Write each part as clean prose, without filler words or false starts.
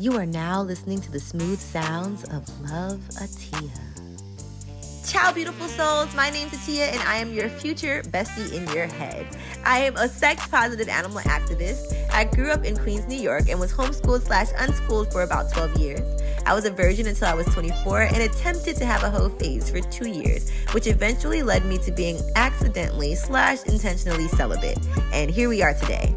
You are now listening to the smooth sounds of Iloveatiya. Ciao, beautiful souls. My name's Atiya, and I am your future bestie in your head. I am a sex-positive animal activist. I grew up in Queens, New York, and was homeschooled/unschooled for about 12 years. I was a virgin until I was 24 and attempted to have a hoe phase for 2 years, which eventually led me to being accidentally/intentionally celibate. And here we are today.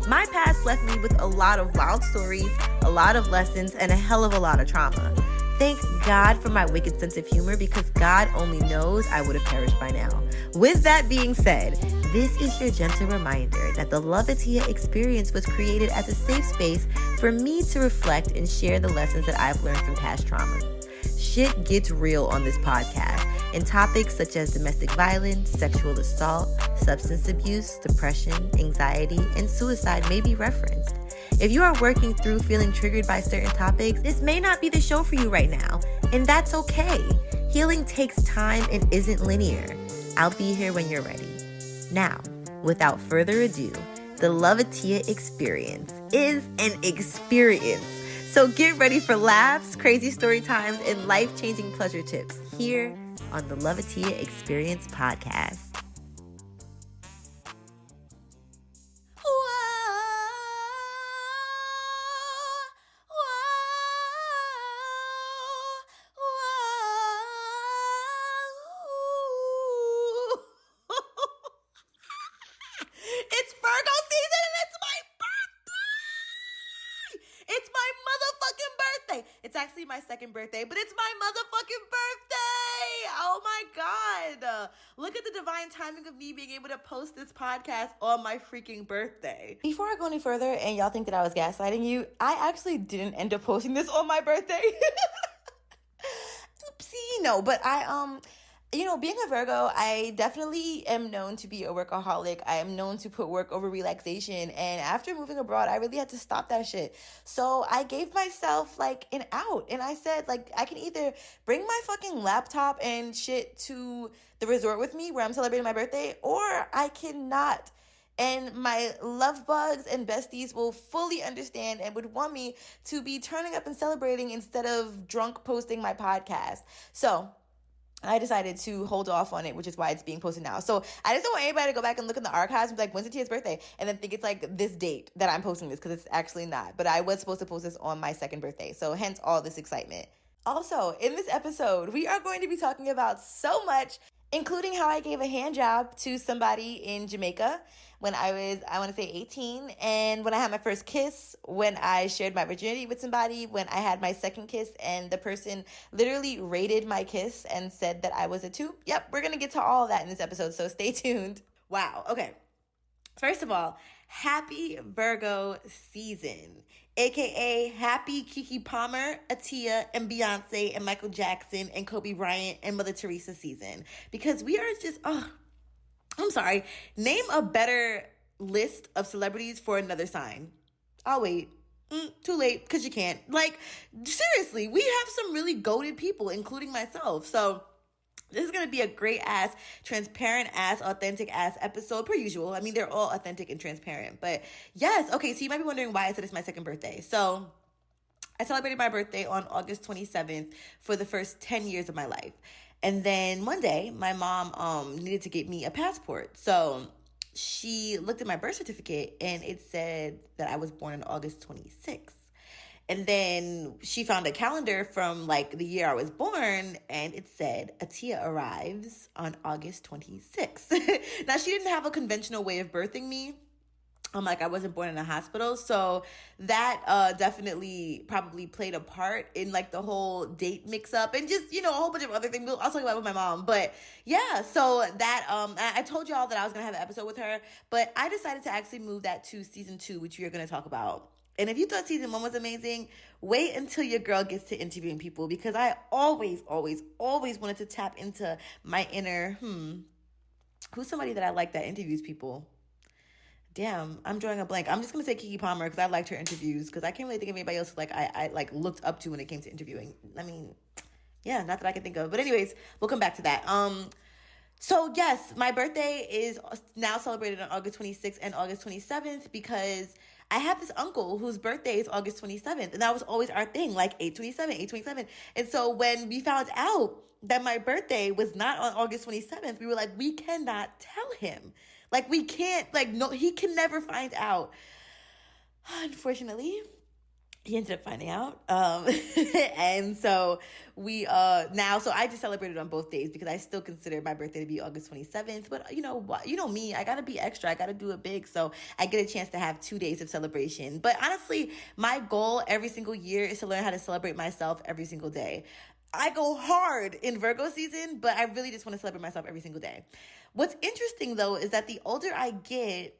My past left me with a lot of wild stories, a lot of lessons, and a hell of a lot of trauma. Thank God for my wicked sense of humor, because God only knows I would have perished by now. With that being said, this is your gentle reminder that the Iloveatiya experience was created as a safe space for me to reflect and share the lessons that I've learned from past traumas. Shit gets real on this podcast, and topics such as domestic violence, sexual assault, substance abuse, depression, anxiety, and suicide may be referenced. If you are working through feeling triggered by certain topics, this may not be the show for you right now, and that's okay. Healing takes time and isn't linear. I'll be here when you're ready. Now, without further ado, the Iloveatiya experience is an experience. So get ready for laughs, crazy story times, and life-changing pleasure tips here on the Iloveatiya Experience podcast. It's Virgo season and it's my birthday! It's my motherfucking birthday! It's actually my second birthday, but it's my motherfucking birthday! Oh my God! Look at the divine timing of me being able to post this podcast on my freaking birthday. Before I go any further and y'all think that I was gaslighting you, I actually didn't end up posting this on my birthday. Oopsie, no, but being a Virgo, I definitely am known to be a workaholic. I am known to put work over relaxation. And after moving abroad, I really had to stop that shit. So I gave myself an out. And I said, I can either bring my fucking laptop and shit to the resort with me where I'm celebrating my birthday, or I cannot. And my love bugs and besties will fully understand and would want me to be turning up and celebrating instead of drunk posting my podcast. So I decided to hold off on it, which is why it's being posted now. So I just don't want anybody to go back and look in the archives and be like, when's Atiya's birthday? And then think it's this date that I'm posting this, because it's actually not. But I was supposed to post this on my second birthday. So hence all this excitement. Also, in this episode, we are going to be talking about so much, including how I gave a hand job to somebody in Jamaica when I was, 18, and when I had my first kiss, when I shared my virginity with somebody, when I had my second kiss, and the person literally rated my kiss and said that I was a 2. Yep, we're going to get to all of that in this episode, so stay tuned. Wow, okay. First of all, happy Virgo season, aka happy Keke Palmer, Atiya, and Beyonce, and Michael Jackson, and Kobe Bryant, and Mother Teresa season. Because we are just, I'm sorry, name a better list of celebrities for another sign. I'll wait. Too late, because you can't. Seriously, we have some really goated people, including myself. So this is going to be a great-ass, transparent-ass, authentic-ass episode, per usual. I mean, they're all authentic and transparent. But yes, okay, so you might be wondering why I said it's my second birthday. So I celebrated my birthday on August 27th for the first 10 years of my life. And then one day, my mom needed to get me a passport. So she looked at my birth certificate, and it said that I was born on August 26th. And then she found a calendar from the year I was born, and it said Atiya arrives on August 26th. Now, she didn't have a conventional way of birthing me. I wasn't born in a hospital. So that definitely probably played a part in the whole date mix up and just, a whole bunch of other things. I'll talk about it with my mom. But yeah, so that I told y'all that I was going to have an episode with her, but I decided to actually move that to season 2, which we are going to talk about. And if you thought season 1 was amazing, wait until your girl gets to interviewing people, because I always wanted to tap into my inner, who's somebody that I like that interviews people? Damn, I'm drawing a blank. I'm just going to say Keke Palmer, because I liked her interviews, because I can't really think of anybody else I looked up to when it came to interviewing. I mean, yeah, not that I can think of. But anyways, we'll come back to that. So yes, my birthday is now celebrated on August 26th and August 27th, because I have this uncle whose birthday is August 27th, and that was always our thing, like 827, 827. And so when we found out that my birthday was not on August 27th, we were like, we cannot tell him. Like, we can't, like, no, he can never find out. Unfortunately, he ended up finding out. And so we now, so I just celebrated on both days because I still consider my birthday to be August 27th. But you know what? You know me, I gotta be extra. I gotta do it big. So I get a chance to have 2 days of celebration. But honestly, my goal every single year is to learn how to celebrate myself every single day. I go hard in Virgo season, but I really just want to celebrate myself every single day. What's interesting though is that the older I get,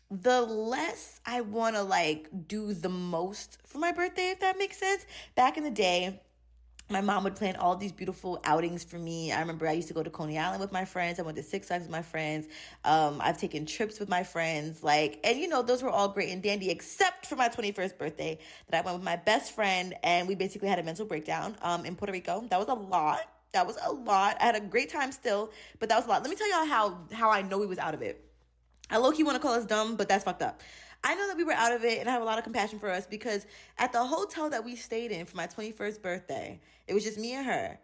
the less I want to like do the most for my birthday, if that makes sense. Back in the day, my mom would plan all these beautiful outings for me. I remember I used to go to Coney Island with my friends. I went to Six Flags with my friends. I've taken trips with my friends. Like, and you know, those were all great and dandy, except for my 21st birthday that I went with my best friend and we basically had a mental breakdown in Puerto Rico. That was a lot. That was a lot. I had a great time still, but that was a lot. Let me tell y'all how I know we was out of it. I low-key want to call us dumb, but that's fucked up. I know that we were out of it, and I have a lot of compassion for us because at the hotel that we stayed in for my 21st birthday, it was just me and her.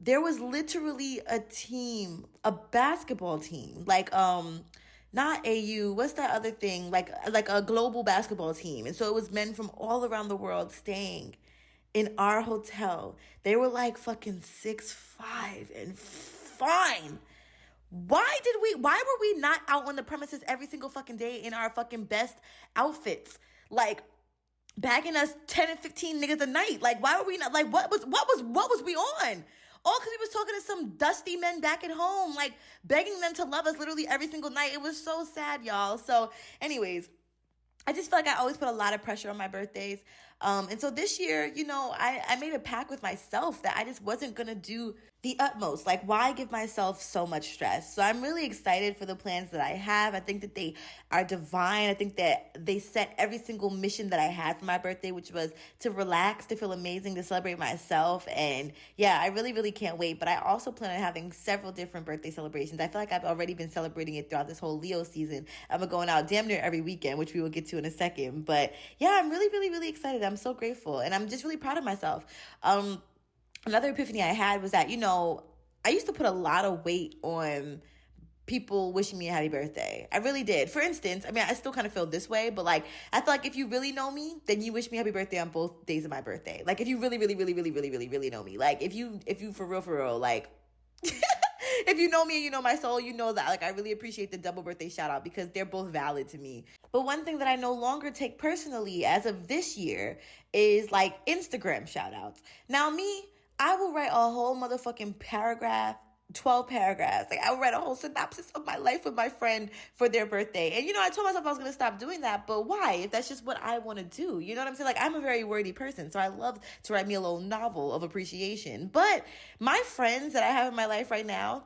There was literally a team, a basketball team, like not AU, what's that other thing? Like a global basketball team. And so it was men from all around the world staying in our hotel. They were like fucking 6'5" and fine. Why were we not out on the premises every single fucking day in our fucking best outfits? Like, bagging us 10 and 15 niggas a night. Like, why were we not, like, what was we on? All because we was talking to some dusty men back at home, like, begging them to love us literally every single night. It was so sad, y'all. So, anyways, I just feel like I always put a lot of pressure on my birthdays. And so this year, you know, I made a pact with myself that I just wasn't going to do the utmost. Like, why give myself so much stress? So I'm really excited for the plans that I have. I think that they are divine. I think that they set every single mission that I had for my birthday, which was to relax, to feel amazing, to celebrate myself. And yeah, I really, really can't wait. But I also plan on having several different birthday celebrations. I feel like I've already been celebrating it throughout this whole Leo season. I'm going out damn near every weekend, which we will get to in a second. But yeah, I'm really, really, really excited. I'm so grateful. And I'm just really proud of myself. Another epiphany I had was that, you know, I used to put a lot of weight on people wishing me a happy birthday. I really did. For instance, I mean, I still kind of feel this way, but like, I feel like if you really know me, then you wish me happy birthday on both days of my birthday. Like, if you really, really, really, really, really, really, really know me, like, if you for real, like, if you know me and you know my soul, you know that, like, I really appreciate the double birthday shout out because they're both valid to me. But one thing that I no longer take personally as of this year is like Instagram shout outs. Now, me, I will write a whole motherfucking paragraph, 12 paragraphs. Like, I will write a whole synopsis of my life with my friend for their birthday. And, you know, I told myself I was going to stop doing that, but why? If that's just what I want to do. You know what I'm saying? Like, I'm a very wordy person, so I love to write me a little novel of appreciation. But my friends that I have in my life right now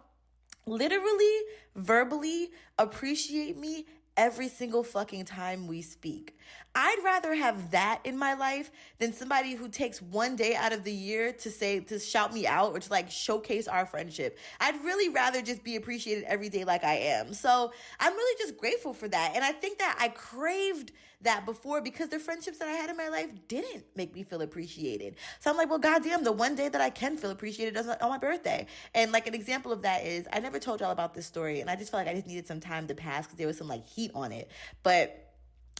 literally, verbally appreciate me every single fucking time we speak. I'd rather have that in my life than somebody who takes one day out of the year to shout me out or to like showcase our friendship. I'd really rather just be appreciated every day like I am. So I'm really just grateful for that. And I think that I craved that before because the friendships that I had in my life didn't make me feel appreciated. So I'm like, well, goddamn, the one day that I can feel appreciated is on my birthday. And like an example of that is, I never told y'all about this story and I just felt like I just needed some time to pass because there was some like heat on it. But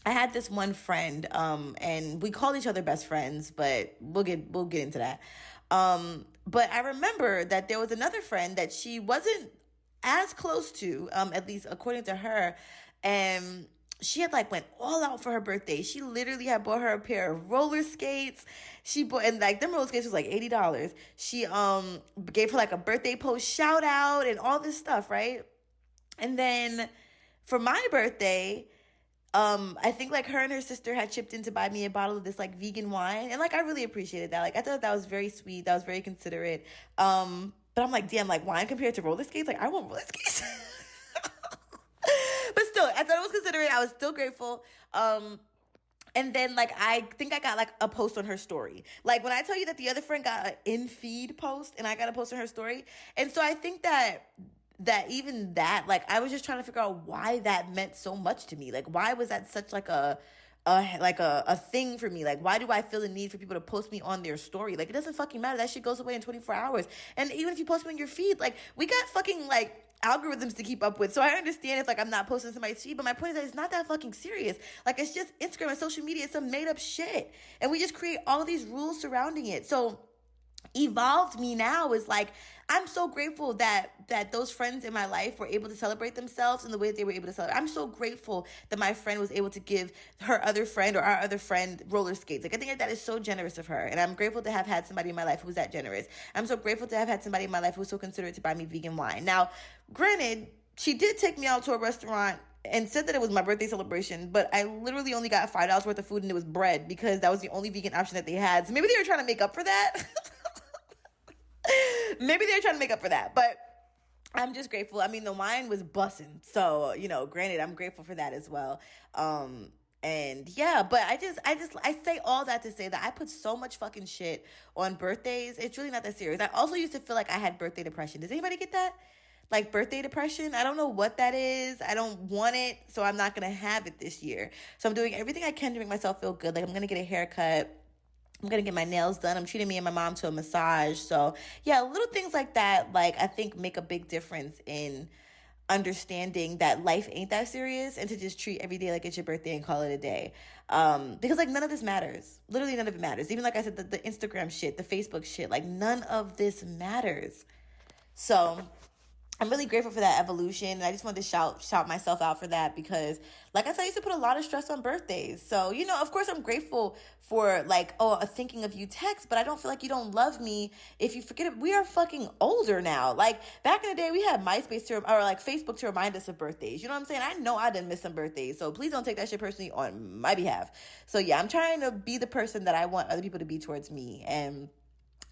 I had this one friend, and we called each other best friends, but we'll get into that. But I remember that there was another friend that she wasn't as close to, at least according to her, and she had like went all out for her birthday. She literally had bought her a pair of roller skates. She bought, and like them roller skates was like $80. She gave her like a birthday post shout out and all this stuff, right? And then for my birthday, I think like her and her sister had chipped in to buy me a bottle of this like vegan wine. And like, I really appreciated that. Like, I thought that was very sweet. That was very considerate. But I'm like, damn, like wine compared to roller skates? Like, I want roller skates. But still, I thought it was considerate. I was still grateful. And then like, I think I got like a post on her story. Like when I tell you that the other friend got an in-feed post and I got a post on her story. And so I think that even that, like, I was just trying to figure out why that meant so much to me. Like, why was that such like a a thing for me. Like, why do I feel the need for people to post me on their story? Like, it doesn't fucking matter. That shit goes away in 24 hours. And even if you post me on your feed, like, we got fucking, like, algorithms to keep up with. So I understand if, like, I'm not posting somebody's feed, but my point is that it's not that fucking serious. Like, it's just Instagram and social media. It's some made up shit. And we just create all of these rules surrounding it. So evolved me now is like, I'm so grateful that those friends in my life were able to celebrate themselves in the way that they were able to celebrate. I'm so grateful that my friend was able to give her other friend or our other friend roller skates. Like, I think that is so generous of her. And I'm grateful to have had somebody in my life who was that generous. I'm so grateful to have had somebody in my life who was so considerate to buy me vegan wine. Now, granted, she did take me out to a restaurant and said that it was my birthday celebration, but I literally only got $5 worth of food and it was bread because that was the only vegan option that they had. So maybe they were trying to make up for that. Maybe they're trying to make up for that, but I'm just grateful. I mean, the wine was bussin', so, you know, granted, I'm grateful for that as well. And yeah, but I say all that to say that I put so much fucking shit on birthdays. It's really not that serious. I also used to feel like I had birthday depression. Does anybody get that? Like, birthday depression? I don't know what that is. I don't want it, so I'm not going to have it this year. So I'm doing everything I can to make myself feel good. Like, I'm going to get a haircut. I'm going to get my nails done. I'm treating me and my mom to a massage. So yeah, little things like that, like, I think make a big difference in understanding that life ain't that serious and to just treat every day like it's your birthday and call it a day. Because, like, none of this matters. Literally none of it matters. Even, like I said, the Instagram shit, the Facebook shit, like, none of this matters. So I'm really grateful for that evolution, and I just wanted to shout myself out for that because, like I said, I used to put a lot of stress on birthdays. So, you know, of course, I'm grateful for, like, a thinking of you text, but I don't feel like you don't love me if you forget it. We are fucking older now. Like, back in the day, we had MySpace or, like, Facebook to remind us of birthdays. You know what I'm saying? I know I didn't miss some birthdays, so please don't take that shit personally on my behalf. So, yeah, I'm trying to be the person that I want other people to be towards me, and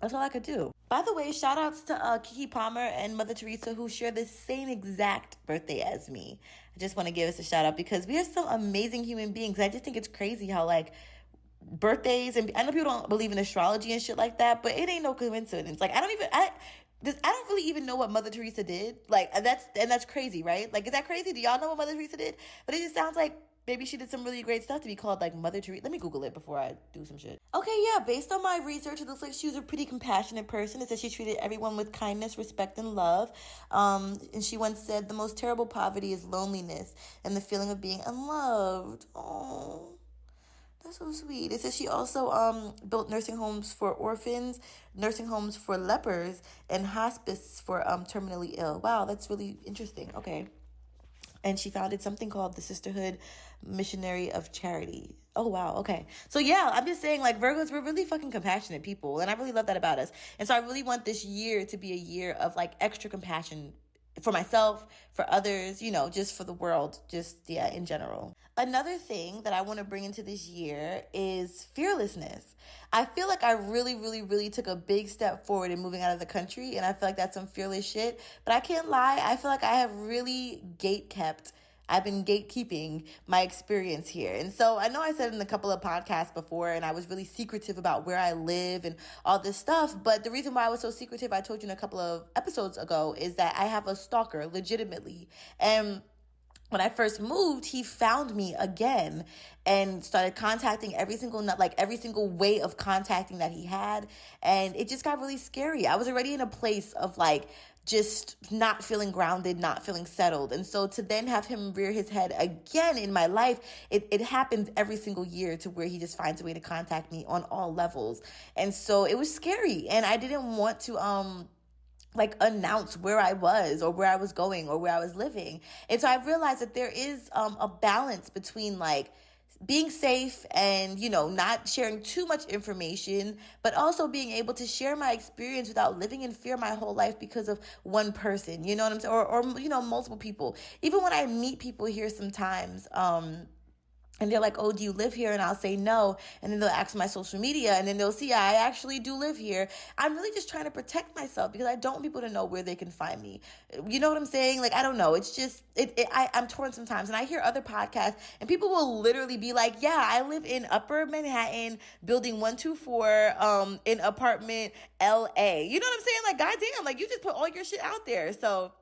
that's all I could do. By the way, shout outs to Kiki Palmer and Mother Teresa, who share the same exact birthday as me. I just want to give us a shout out because we are some amazing human beings. I just think it's crazy how, like, birthdays, and I know people don't believe in astrology and shit like that, but it ain't no coincidence. Like, I don't really even know what Mother Teresa did. Like, that's crazy, right? Like, is that crazy? Do y'all know what Mother Teresa did? But it just sounds like maybe she did some really great stuff to be called, like, Mother Teresa. Let me Google it before I do some shit. Okay, yeah, based on my research, it looks like she was a pretty compassionate person. It says she treated everyone with kindness, respect, and love. And she once said, the most terrible poverty is loneliness and the feeling of being unloved. Oh, that's so sweet. It says she also built nursing homes for orphans, nursing homes for lepers, and hospice for terminally ill. Wow, that's really interesting. Okay. And she founded something called the Sisterhood Missionary of Charity. Oh, wow. Okay. So, yeah, I'm just saying, like, Virgos, we're really fucking compassionate people. And I really love that about us. And so I really want this year to be a year of, like, extra compassion for myself, for others, you know, just for the world, just, yeah, in general. Another thing that I want to bring into this year is fearlessness. I feel like I really, really, really took a big step forward in moving out of the country, and I feel like that's some fearless shit. But I can't lie, I feel like I have really I've been gatekeeping my experience here. And so I know I said in a couple of podcasts before, and I was really secretive about where I live and all this stuff. But the reason why I was so secretive, I told you in a couple of episodes ago, is that I have a stalker, legitimately. And when I first moved, he found me again and started contacting every single way of contacting that he had. And it just got really scary. I was already in a place of, like, just not feeling grounded, not feeling settled. And so to then have him rear his head again in my life, it happens every single year to where he just finds a way to contact me on all levels. And so it was scary. And I didn't want to, announce where I was or where I was going or where I was living. And so I realized that there is a balance between, like, being safe and, you know, not sharing too much information, but also being able to share my experience without living in fear my whole life because of one person, you know what I'm saying? Or you know, multiple people. Even when I meet people here sometimes, and they're like, oh, do you live here? And I'll say no. And then they'll ask my social media, and then they'll see I actually do live here. I'm really just trying to protect myself because I don't want people to know where they can find me. You know what I'm saying? Like, I don't know. It's just, I'm torn sometimes. And I hear other podcasts, and people will literally be like, yeah, I live in Upper Manhattan, building 124, in apartment LA. You know what I'm saying? Like, goddamn, like, you just put all your shit out there. So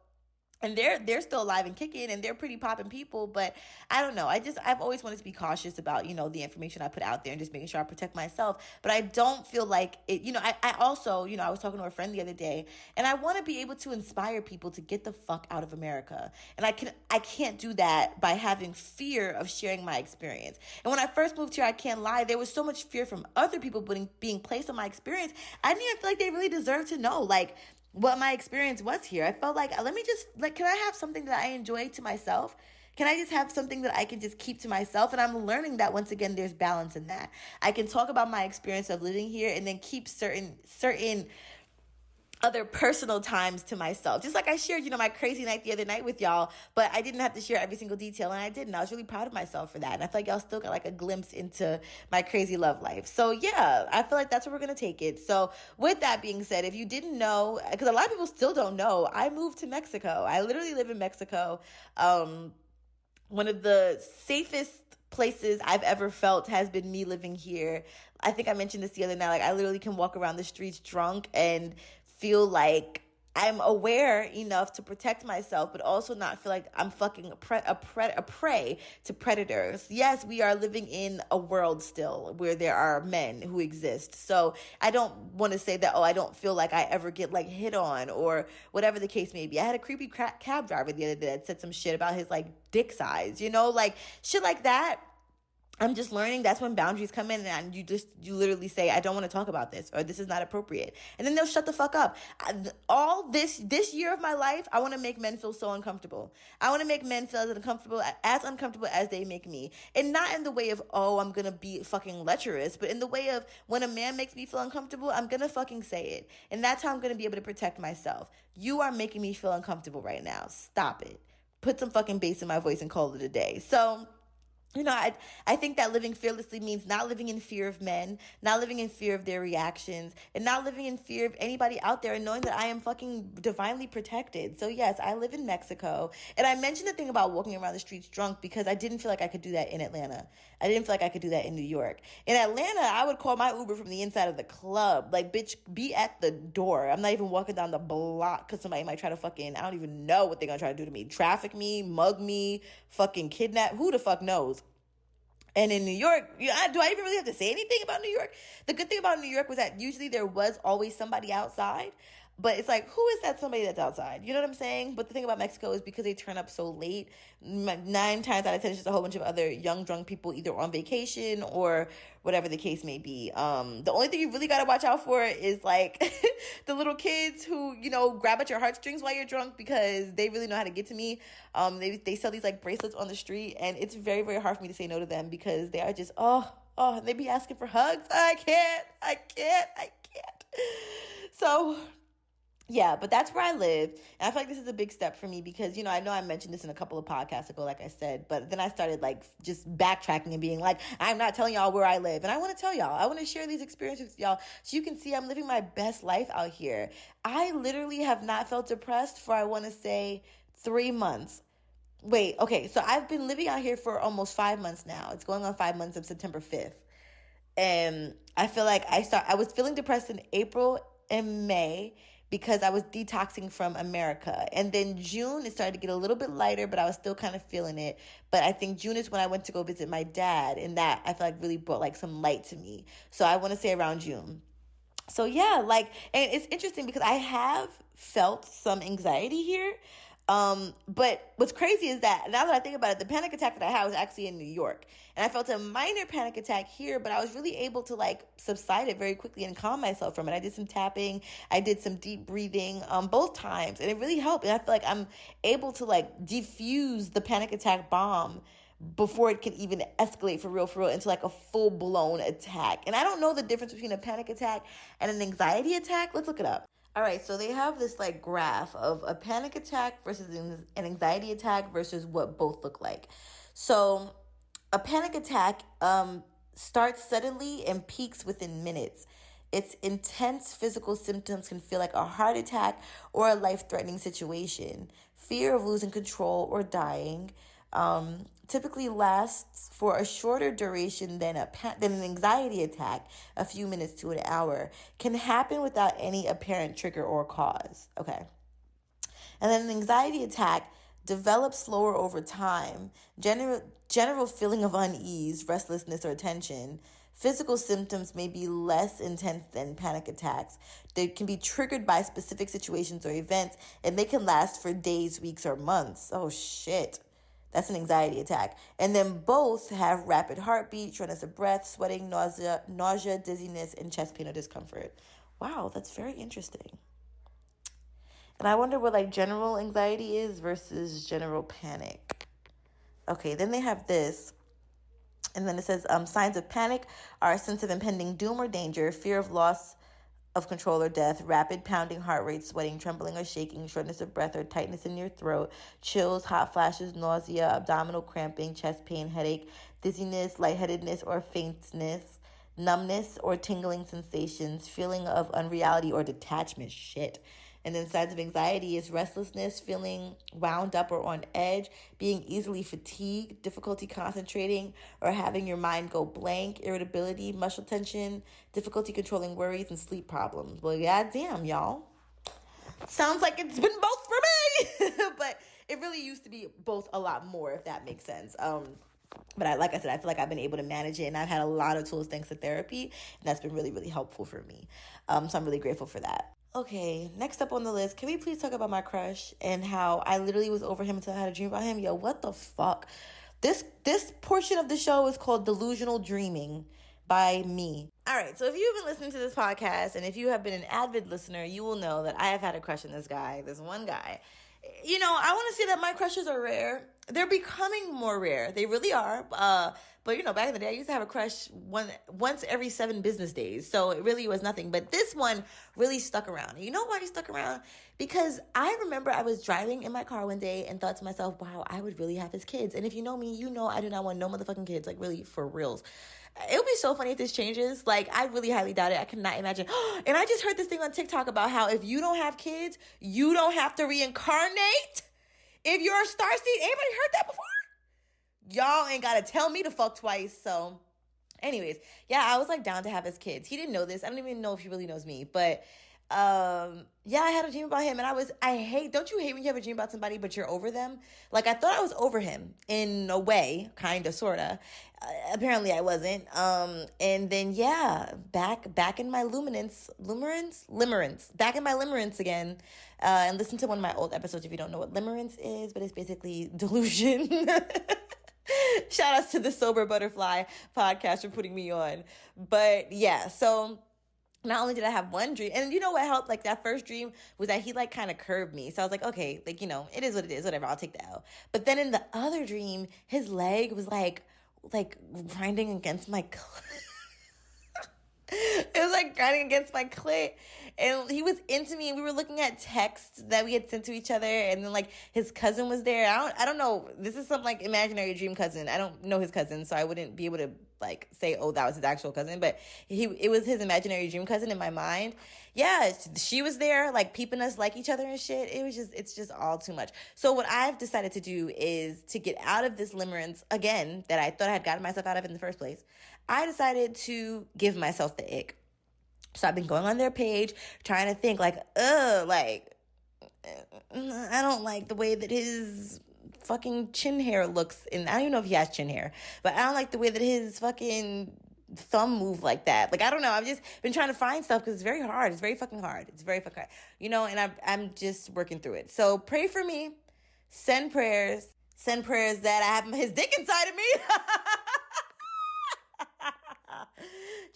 and they're still alive and kicking, and they're pretty popping people. But I don't know, I've always wanted to be cautious about, the information I put out there, and just making sure I protect myself. But I don't feel like it, I also, I was talking to a friend the other day, and I want to be able to inspire people to get the fuck out of America. And I can't do that by having fear of sharing my experience. And when I first moved here, I can't lie, there was so much fear from other people being placed on my experience. I didn't even feel like they really deserved to know, like, what my experience was here. I felt like, let me just, like, can I have something that I enjoy to myself? Can I just have something that I can just keep to myself? And I'm learning that, once again, there's balance in that. I can talk about my experience of living here, and then keep certain other personal times to myself. Just like I shared, my crazy night the other night with y'all, but I didn't have to share every single detail, and I didn't. I was really proud of myself for that. And I feel like y'all still got like a glimpse into my crazy love life. So yeah, I feel like that's where we're going to take it. So with that being said, if you didn't know, because a lot of people still don't know, I moved to Mexico. I literally live in Mexico. One of the safest places I've ever felt has been me living here. I think I mentioned this the other night. Like, I literally can walk around the streets drunk and feel like I'm aware enough to protect myself, but also not feel like I'm fucking a prey to predators. Yes, we are living in a world still where there are men who exist. So I don't want to say that, I don't feel like I ever get like hit on or whatever the case may be. I had a creepy cab driver the other day that said some shit about his like dick size, like shit like that. I'm just learning that's when boundaries come in, and you literally say, I don't want to talk about this, or this is not appropriate. And then they'll shut the fuck up. All this year of my life, I want to make men feel so uncomfortable. I want to make men feel as uncomfortable as they make me. And not in the way of, I'm going to be fucking lecherous, but in the way of, when a man makes me feel uncomfortable, I'm going to fucking say it. And that's how I'm going to be able to protect myself. You are making me feel uncomfortable right now. Stop it. Put some fucking bass in my voice and call it a day. So, I think that living fearlessly means not living in fear of men, not living in fear of their reactions, and not living in fear of anybody out there, and knowing that I am fucking divinely protected. So yes, I live in Mexico. And I mentioned the thing about walking around the streets drunk because I didn't feel like I could do that in Atlanta. I didn't feel like I could do that in New York. In Atlanta, I would call my Uber from the inside of the club. Like, bitch, be at the door. I'm not even walking down the block because somebody might try to fucking, I don't even know what they're going to try to do to me. Traffic me, mug me, fucking kidnap. Who the fuck knows? And in New York, do I even really have to say anything about New York? The good thing about New York was that usually there was always somebody outside. But it's like, who is that somebody that's outside? You know what I'm saying? But the thing about Mexico is because they turn up so late, 9 times out of 10, it's just a whole bunch of other young, drunk people either on vacation or whatever the case may be. The only thing you really got to watch out for is like the little kids who, grab at your heartstrings while you're drunk because they really know how to get to me. They sell these like bracelets on the street, and it's very, very hard for me to say no to them because they are just, they be asking for hugs. I can't. So yeah, but that's where I live. And I feel like this is a big step for me because, I know I mentioned this in a couple of podcasts ago, like I said, but then I started like just backtracking and being like, I'm not telling y'all where I live. And I want to tell y'all, I want to share these experiences with y'all so you can see I'm living my best life out here. I literally have not felt depressed for, I want to say, 3 months. Wait, okay. So I've been living out here for almost 5 months now. It's going on 5 months of September 5th. And I feel like I was feeling depressed in April and May because I was detoxing from America. And then June, it started to get a little bit lighter, but I was still kind of feeling it. But I think June is when I went to go visit my dad, and that I feel like really brought like some light to me. So I want to say around June. So yeah, and it's interesting because I have felt some anxiety here. But what's crazy is that now that I think about it, the panic attack that I had was actually in New York. And I felt a minor panic attack here, but I was really able to subside it very quickly and calm myself from it. I did some tapping. I did some deep breathing, both times. And it really helped. And I feel like I'm able to defuse the panic attack bomb before it can even escalate for real into a full-blown attack. And I don't know the difference between a panic attack and an anxiety attack. Let's look it up. All right, so they have this graph of a panic attack versus an anxiety attack versus what both look like. So a panic attack starts suddenly and peaks within minutes. Its intense physical symptoms can feel like a heart attack or a life-threatening situation. Fear of losing control or dying typically lasts for a shorter duration than an anxiety attack, a few minutes to an hour, can happen without any apparent trigger or cause. Okay. And then an anxiety attack develops slower over time. General feeling of unease, restlessness, or tension. Physical symptoms may be less intense than panic attacks. They can be triggered by specific situations or events, and they can last for days, weeks, or months. Oh, shit. That's an anxiety attack. And then both have rapid heartbeat, shortness of breath, sweating, nausea, dizziness, and chest pain or discomfort. Wow, that's very interesting. And I wonder what like general anxiety is versus general panic. Okay, then they have this. And then it says signs of panic are a sense of impending doom or danger, fear of loss of control or death, rapid pounding heart rate, sweating, trembling or shaking, shortness of breath or tightness in your throat, chills, hot flashes, nausea, abdominal cramping, chest pain, headache, dizziness, lightheadedness or faintness, numbness or tingling sensations, feeling of unreality or detachment. Shit. And then signs of anxiety is restlessness, feeling wound up or on edge, being easily fatigued, difficulty concentrating or having your mind go blank, irritability, muscle tension, difficulty controlling worries, and sleep problems. Well, goddamn, y'all. Sounds like it's been both for me. But it really used to be both a lot more, if that makes sense. But like I said, I feel like I've been able to manage it, and I've had a lot of tools thanks to therapy, and that's been really, really helpful for me. So I'm really grateful for that. Okay, next up on the list, can we please talk about my crush and how I literally was over him until I had a dream about him? Yo, what the fuck? This portion of the show is called Delusional Dreaming by me. All right, so if you've been listening to this podcast and if you have been an avid listener, you will know that I have had a crush on this guy, this one guy. You know, I want to say that my crushes are rare. They're becoming more rare. They really are. But, you know, back in the day, I used to have a crush once every 7 business days. So it really was nothing. But this one really stuck around. And you know why he stuck around? Because I remember I was driving in my car one day and thought to myself, wow, I would really have his kids. And if you know me, you know I do not want no motherfucking kids. Like, really, for reals. It would be so funny if this changes. Like, I really highly doubt it. I cannot imagine. And I just heard this thing on TikTok about how if you don't have kids, you don't have to reincarnate if you're a starseed. Anybody heard that before? Y'all ain't got to tell me to fuck twice. So, anyways, yeah, I was like down to have his kids. He didn't know this. I don't even know if he really knows me. But, yeah, I had a dream about him. And don't you hate when you have a dream about somebody, but you're over them? Like, I thought I was over him in a way, kind of, sort of. Apparently I wasn't. And then, yeah, back in my limerence, back in my limerence again. And listen to one of my old episodes if you don't know what limerence is, but it's basically delusion. Shout outs to the Sober Butterfly podcast for putting me on. But yeah, so not only did I have one dream, and you know what helped? Like that first dream was that he like kind of curved me. So I was like, okay, like, you know, it is what it is, whatever, I'll take the L. But then in the other dream, his leg was like grinding against my it was like grinding against my clit, and he was into me, and we were looking at texts that we had sent to each other, and then like his cousin was there. I don't know, this is some like imaginary dream cousin. I don't know his cousin, so I wouldn't be able to like say, oh, that was his actual cousin, but it was his imaginary dream cousin in my mind. Yeah, she was there like peeping us like each other and shit. It's just all too much. So what I've decided to do is to get out of this limerence again that I thought I had gotten myself out of in the first place. I decided to give myself the ick. So I've been going on their page, trying to think like, I don't like the way that his fucking chin hair looks. And I don't even know if he has chin hair, but I don't like the way that his fucking thumb move like that. Like, I don't know. I've just been trying to find stuff because it's very hard. It's very fucking hard. It's very fucking hard. You know, and I'm just working through it. So pray for me. Send prayers. Send prayers that I have his dick inside of me.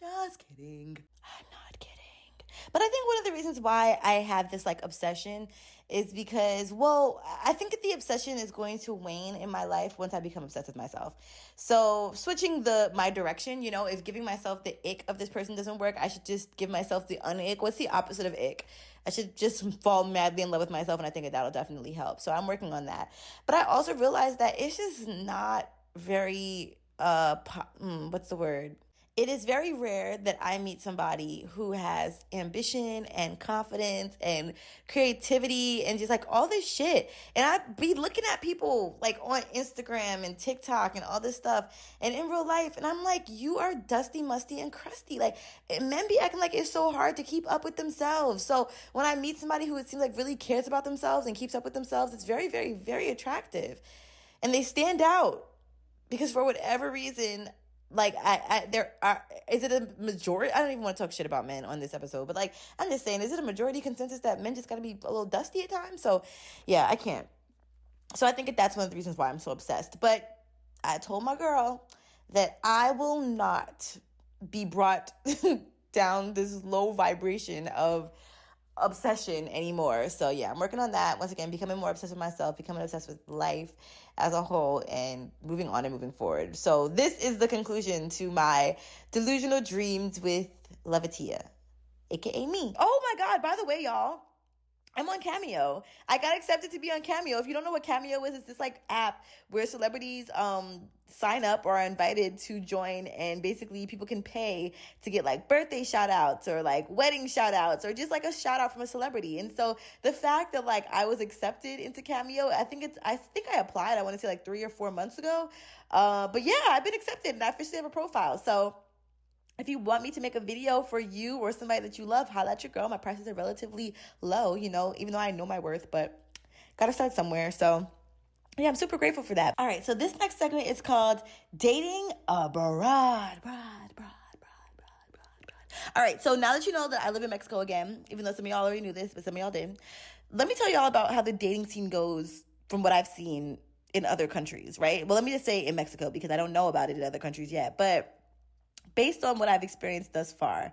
Just kidding. I'm not kidding. But I think one of the reasons why I have this like obsession is because, well, I think that the obsession is going to wane in my life once I become obsessed with myself. So switching my direction, you know, if giving myself the ick of this person doesn't work, I should just give myself the un-ick. What's the opposite of ick? I should just fall madly in love with myself, and I think that'll definitely help. So I'm working on that. But I also realized that it's just not very, what's the word? it is very rare that I meet somebody who has ambition and confidence and creativity and just like all this shit. And I be looking at people like on Instagram and TikTok and all this stuff and in real life, and I'm like, you are dusty, musty, and crusty. Like, men be acting like it's so hard to keep up with themselves. So when I meet somebody who it seems like really cares about themselves and keeps up with themselves, it's very, very, very attractive. And they stand out because for whatever reason, like there are, is it a majority? I don't even want to talk shit about men on this episode, but like, I'm just saying, is it a majority consensus that men just gotta be a little dusty at times? So yeah, I can't. So I think that's one of the reasons why I'm so obsessed. But I told my girl that I will not be brought down this low vibration of obsession anymore. So yeah, I'm working on that. Once again, becoming more obsessed with myself, becoming obsessed with life as a whole, and moving on and moving forward. So this is the conclusion to my delusional dreams with Levitia, aka me. Oh my God, by the way, y'all, I'm on Cameo. I got accepted to be on Cameo. If you don't know what Cameo is, it's this like app where celebrities sign up or are invited to join, and basically people can pay to get like birthday shout outs or like wedding shout outs or just like a shout out from a celebrity. And so the fact that like I was accepted into Cameo, I think I applied, I want to say like 3 or 4 months ago. But yeah, I've been accepted and I officially have a profile. So if you want me to make a video for you or somebody that you love, holla at your girl. My prices are relatively low, you know, even though I know my worth, but gotta start somewhere. So yeah, I'm super grateful for that. All right, so this next segment is called Dating Abroad. All right, so now that you know that I live in Mexico again, even though some of y'all already knew this, but some of y'all didn't, let me tell y'all about how the dating scene goes from what I've seen in other countries, right? Well, let me just say in Mexico because I don't know about it in other countries yet, but based on what I've experienced thus far,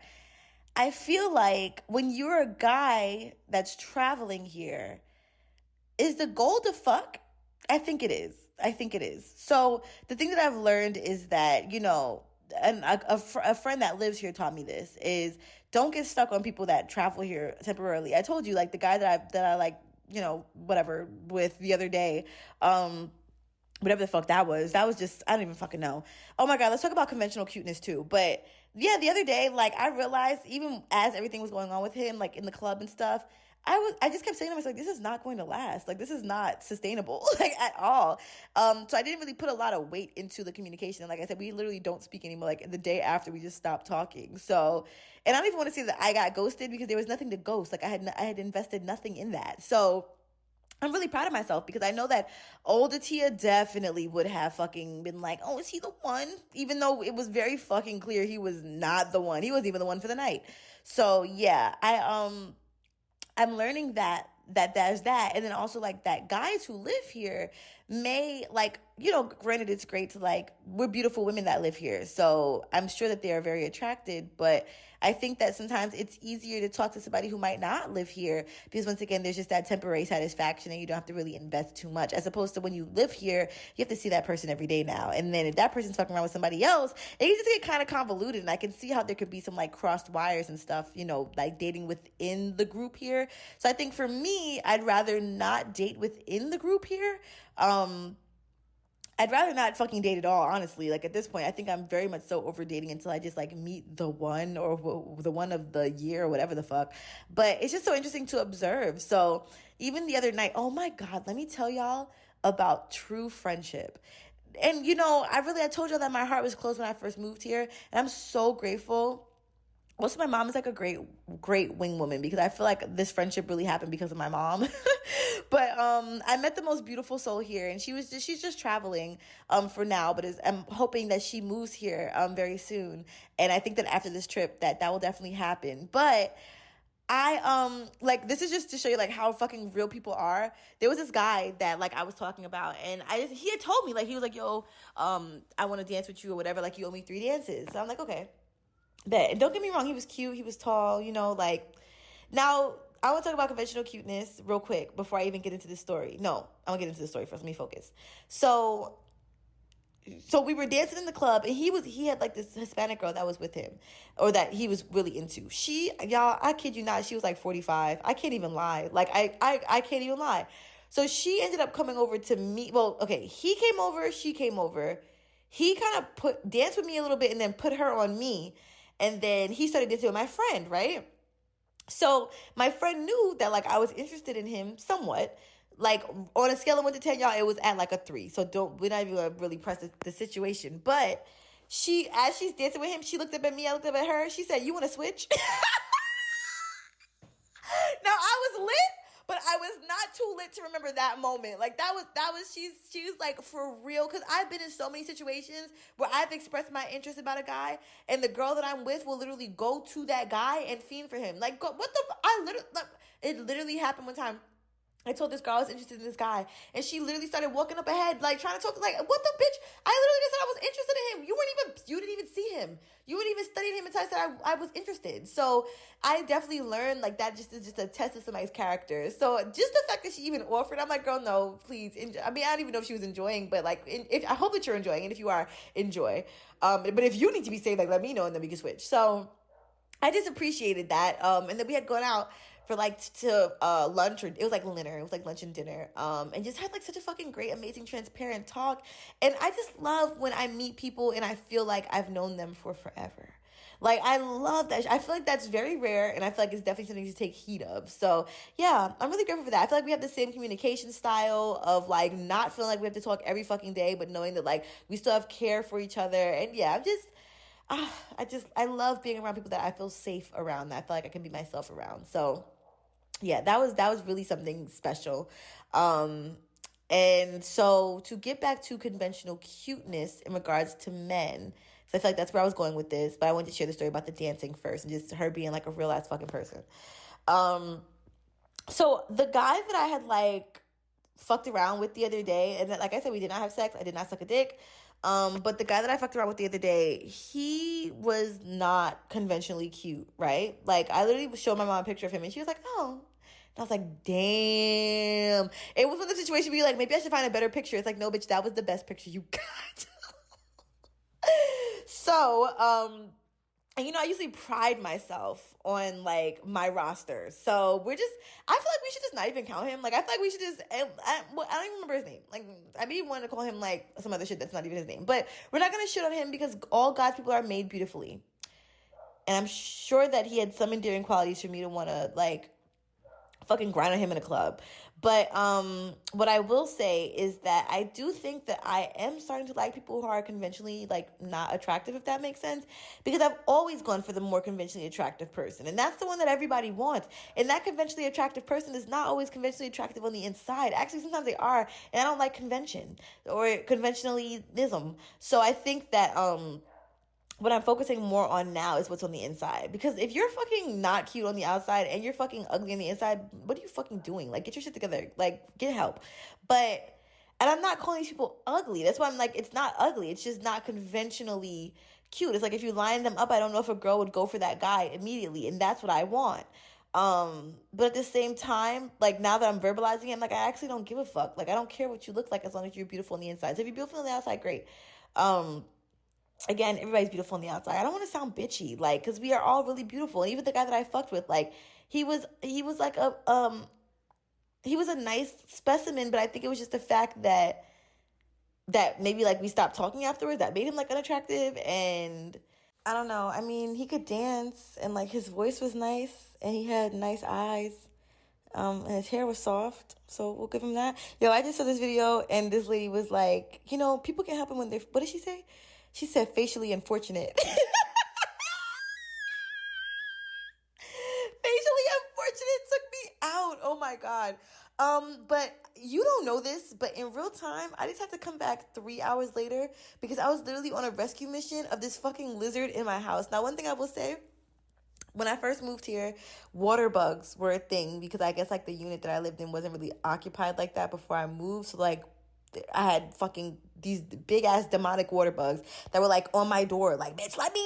I feel like when you're a guy that's traveling here, is the goal to fuck? I think it is. So the thing that I've learned is that, you know, and a friend that lives here taught me this, is don't get stuck on people that travel here temporarily. I told you, like the guy that I like, you know, whatever, with the other day, whatever the fuck that was just, I don't even fucking know. Oh my God, let's talk about conventional cuteness too. But yeah, the other day, like I realized, even as everything was going on with him, like in the club and stuff, I just kept saying to myself, this is not going to last. Like, this is not sustainable, like at all. So I didn't really put a lot of weight into the communication. And like I said, we literally don't speak anymore. Like the day after, we just stopped talking. So, and I don't even want to say that I got ghosted because there was nothing to ghost. Like I had invested nothing in that. So I'm really proud of myself because I know that old Tia definitely would have fucking been like, oh, is he the one? Even though it was very fucking clear he was not the one. He wasn't even the one for the night. So yeah, I'm learning that there's that. And then also like that guys who live here may, like, you know, granted it's great to like, we're beautiful women that live here. So I'm sure that they are very attracted, but I think that sometimes it's easier to talk to somebody who might not live here because once again, there's just that temporary satisfaction and you don't have to really invest too much, as opposed to when you live here, you have to see that person every day now. And then if that person's fucking around with somebody else, it can just get kind of convoluted. And I can see how there could be some like crossed wires and stuff, you know, like dating within the group here. So I think for me, I'd rather not date within the group here. I'd rather not fucking date at all, honestly. Like at this point, I think I'm very much so over dating until I just like meet the one or the one of the year or whatever the fuck. But it's just so interesting to observe. So even the other night, oh my God, let me tell y'all about true friendship. And you know, I told y'all that my heart was closed when I first moved here. And I'm so grateful. Also, my mom is like a great wing woman because I feel like this friendship really happened because of my mom. But I met the most beautiful soul here, and she's just traveling for now, but I'm hoping that she moves here very soon. And I think that after this trip that will definitely happen. But I like, this is just to show you like how fucking real people are. There was this guy that like I was talking about, and he had told me, like, he was like, yo, I want to dance with you or whatever, like you owe me 3 dances. So I'm like, okay. But don't get me wrong, he was cute, he was tall, you know, like. Now I want to talk about conventional cuteness real quick before I even get into this story. No, I'm gonna get into the story first. Let me focus. So we were dancing in the club, and he had like this Hispanic girl that was with him, or that he was really into. Y'all, I kid you not, she was like 45. I can't even lie. Like I can't even lie. So she ended up coming over to me. Well, okay, he came over, she came over. he kind of danced with me a little bit and then put her on me. And then he started dancing with my friend, right? So my friend knew that like I was interested in him somewhat. Like on a scale of 1 to 10, y'all, it was at like a 3. So we're not even gonna really press the situation. But as she's dancing with him, she looked up at me, I looked up at her. She said, "You want to switch?" Now I was lit, but I was not too lit to remember that moment. Like that was she was like, for real, because I've been in so many situations where I've expressed my interest about a guy, and the girl that I'm with will literally go to that guy and fiend for him. Like, what the? It literally happened one time. I told this girl I was interested in this guy, and she literally started walking up ahead, like trying to talk. Like, what the bitch? I literally just said I was interested in him. You didn't even see him. You weren't even studying him until I said I was interested. So I definitely learned like that just is just a test of somebody's character. So just the fact that she even offered, I'm like, girl, no, please. I mean, I don't even know if she was enjoying, but like, I hope that you're enjoying, and if you are, enjoy. But if you need to be saved, like, let me know, and then we can switch. So I just appreciated that. And then we had gone out for like to lunch, or it was like dinner. It was like lunch and dinner. And just had like such a fucking great, amazing, transparent talk. And I just love when I meet people and I feel like I've known them for forever. Like, I love that. I feel like that's very rare, and I feel like it's definitely something to take heed of. So, yeah, I'm really grateful for that. I feel like we have the same communication style of, like, not feeling like we have to talk every fucking day, but knowing that, like, we still have care for each other. And, yeah, I love being around people that I feel safe around, that I feel like I can be myself around. So, yeah, that was really something special. And so to get back to conventional cuteness in regards to men, so I feel like that's where I was going with this, but I wanted to share the story about the dancing first, and just her being like a real ass fucking person. So the guy that I had like fucked around with the other day, and like I said, we did not have sex. I did not suck a dick. But the guy that I fucked around with the other day, he was not conventionally cute, right? Like, I literally showed my mom a picture of him, and she was like, "Oh." And I was like, damn. It was one of the situations where you're like, maybe I should find a better picture. It's like, no, bitch, that was the best picture you got. So, and I usually pride myself on like my roster. So I feel like we should just not even count him. Like, I feel like we should just, I don't even remember his name. Like, I maybe want to call him like some other shit that's not even his name. But we're not going to shit on him because all God's people are made beautifully. And I'm sure that he had some endearing qualities for me to want to like fucking grind on him in a club. But what I will say is that I do think that I am starting to like people who are conventionally like not attractive, if that makes sense, because I've always gone for the more conventionally attractive person, and that's the one that everybody wants. And that conventionally attractive person is not always conventionally attractive on the inside. Actually, sometimes they are, and I don't like convention or conventionalism. So I think that what I'm focusing more on now is what's on the inside. Because if you're fucking not cute on the outside and you're fucking ugly on the inside, what are you fucking doing? Like, get your shit together. Like, get help. And I'm not calling these people ugly. That's why I'm like, it's not ugly. It's just not conventionally cute. It's like, if you line them up, I don't know if a girl would go for that guy immediately. And that's what I want. But at the same time, like, now that I'm verbalizing it, I'm like, I actually don't give a fuck. Like, I don't care what you look like as long as you're beautiful on the inside. So if you're beautiful on the outside, great. Again, everybody's beautiful on the outside. I don't want to sound bitchy, like, because we are all really beautiful. And even the guy that I fucked with, like, he was like he was a nice specimen, but I think it was just the fact that maybe like we stopped talking afterwards that made him like unattractive. And I don't know. I mean, he could dance, and like his voice was nice, and he had nice eyes. And his hair was soft, so we'll give him that. Yo, I just saw this video, and this lady was like, people can help him when they're, what did she say? She said facially unfortunate. Facially unfortunate took me out. Oh my God. But you don't know this, but in real time, I just had to come back 3 hours later because I was literally on a rescue mission of this fucking lizard in my house. Now, one thing I will say, when I first moved here, water bugs were a thing because I guess like the unit that I lived in wasn't really occupied like that before I moved. So like I had fucking these big ass demonic water bugs that were like on my door, like, bitch, let me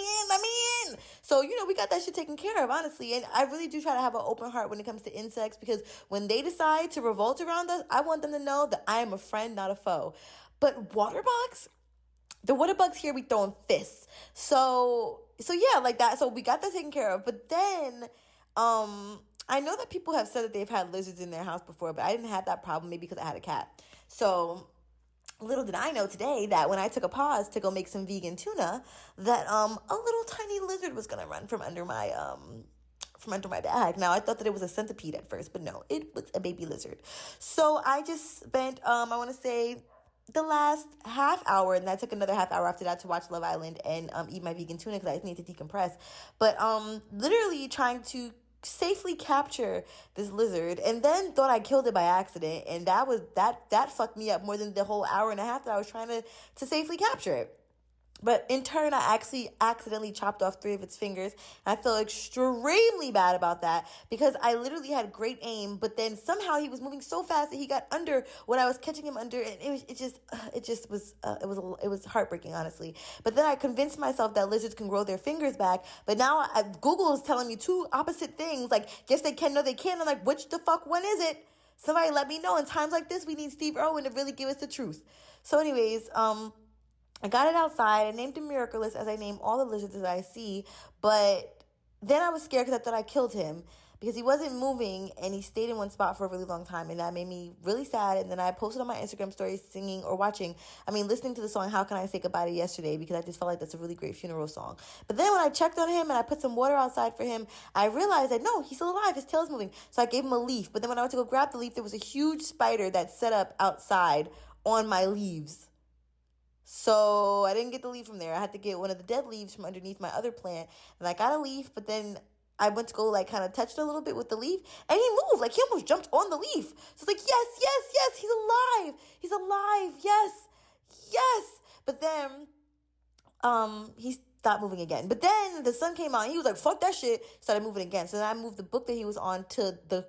in. So, we got that shit taken care of, honestly. And I really do try to have an open heart when it comes to insects, because when they decide to revolt around us, I want them to know that I am a friend, not a foe. But the water bugs here, we throwing fists. So yeah, like that. So we got that taken care of. But then, I know that people have said that they've had lizards in their house before, but I didn't have that problem, maybe because I had a cat. So little did I know today that when I took a pause to go make some vegan tuna, that a little tiny lizard was gonna run from under my bag. Now I thought that it was a centipede at first, but no, it was a baby lizard. So I just spent I want to say the last half hour, and I took another half hour after that to watch Love Island and eat my vegan tuna because I need to decompress. But literally trying to safely capture this lizard, and then thought I killed it by accident, and that fucked me up more than the whole hour and a half that I was trying to safely capture it. But in turn, I actually accidentally chopped off 3 of its fingers. And I felt extremely bad about that because I literally had great aim, but then somehow he was moving so fast that he got under what I was catching him under, and it was heartbreaking, honestly. But then I convinced myself that lizards can grow their fingers back. But now Google is telling me 2 opposite things. Like, yes, they can, no, they can't. I'm like, which the fuck one is it? Somebody let me know. In times like this, we need Steve Irwin to really give us the truth. So, anyways, I got it outside. I named him Miraculous, as I name all the lizards that I see. But then I was scared because I thought I killed him because he wasn't moving and he stayed in one spot for a really long time. And that made me really sad. And then I posted on my Instagram story listening to the song How Can I Say Goodbye to Yesterday, because I just felt like that's a really great funeral song. But then when I checked on him and I put some water outside for him, I realized that no, he's still alive. His tail's moving. So I gave him a leaf. But then when I went to go grab the leaf, there was a huge spider that set up outside on my leaves. So I didn't get the leaf from there. I had to get one of the dead leaves from underneath my other plant. And I got a leaf, but then I went to go kind of touch it a little bit with the leaf. And he moved. He almost jumped on the leaf. So it's like, yes, yes, yes, he's alive. He's alive. Yes, yes. But then he stopped moving again. But then the sun came out and he was like, fuck that shit. Started moving again. So then I moved the book that he was on to the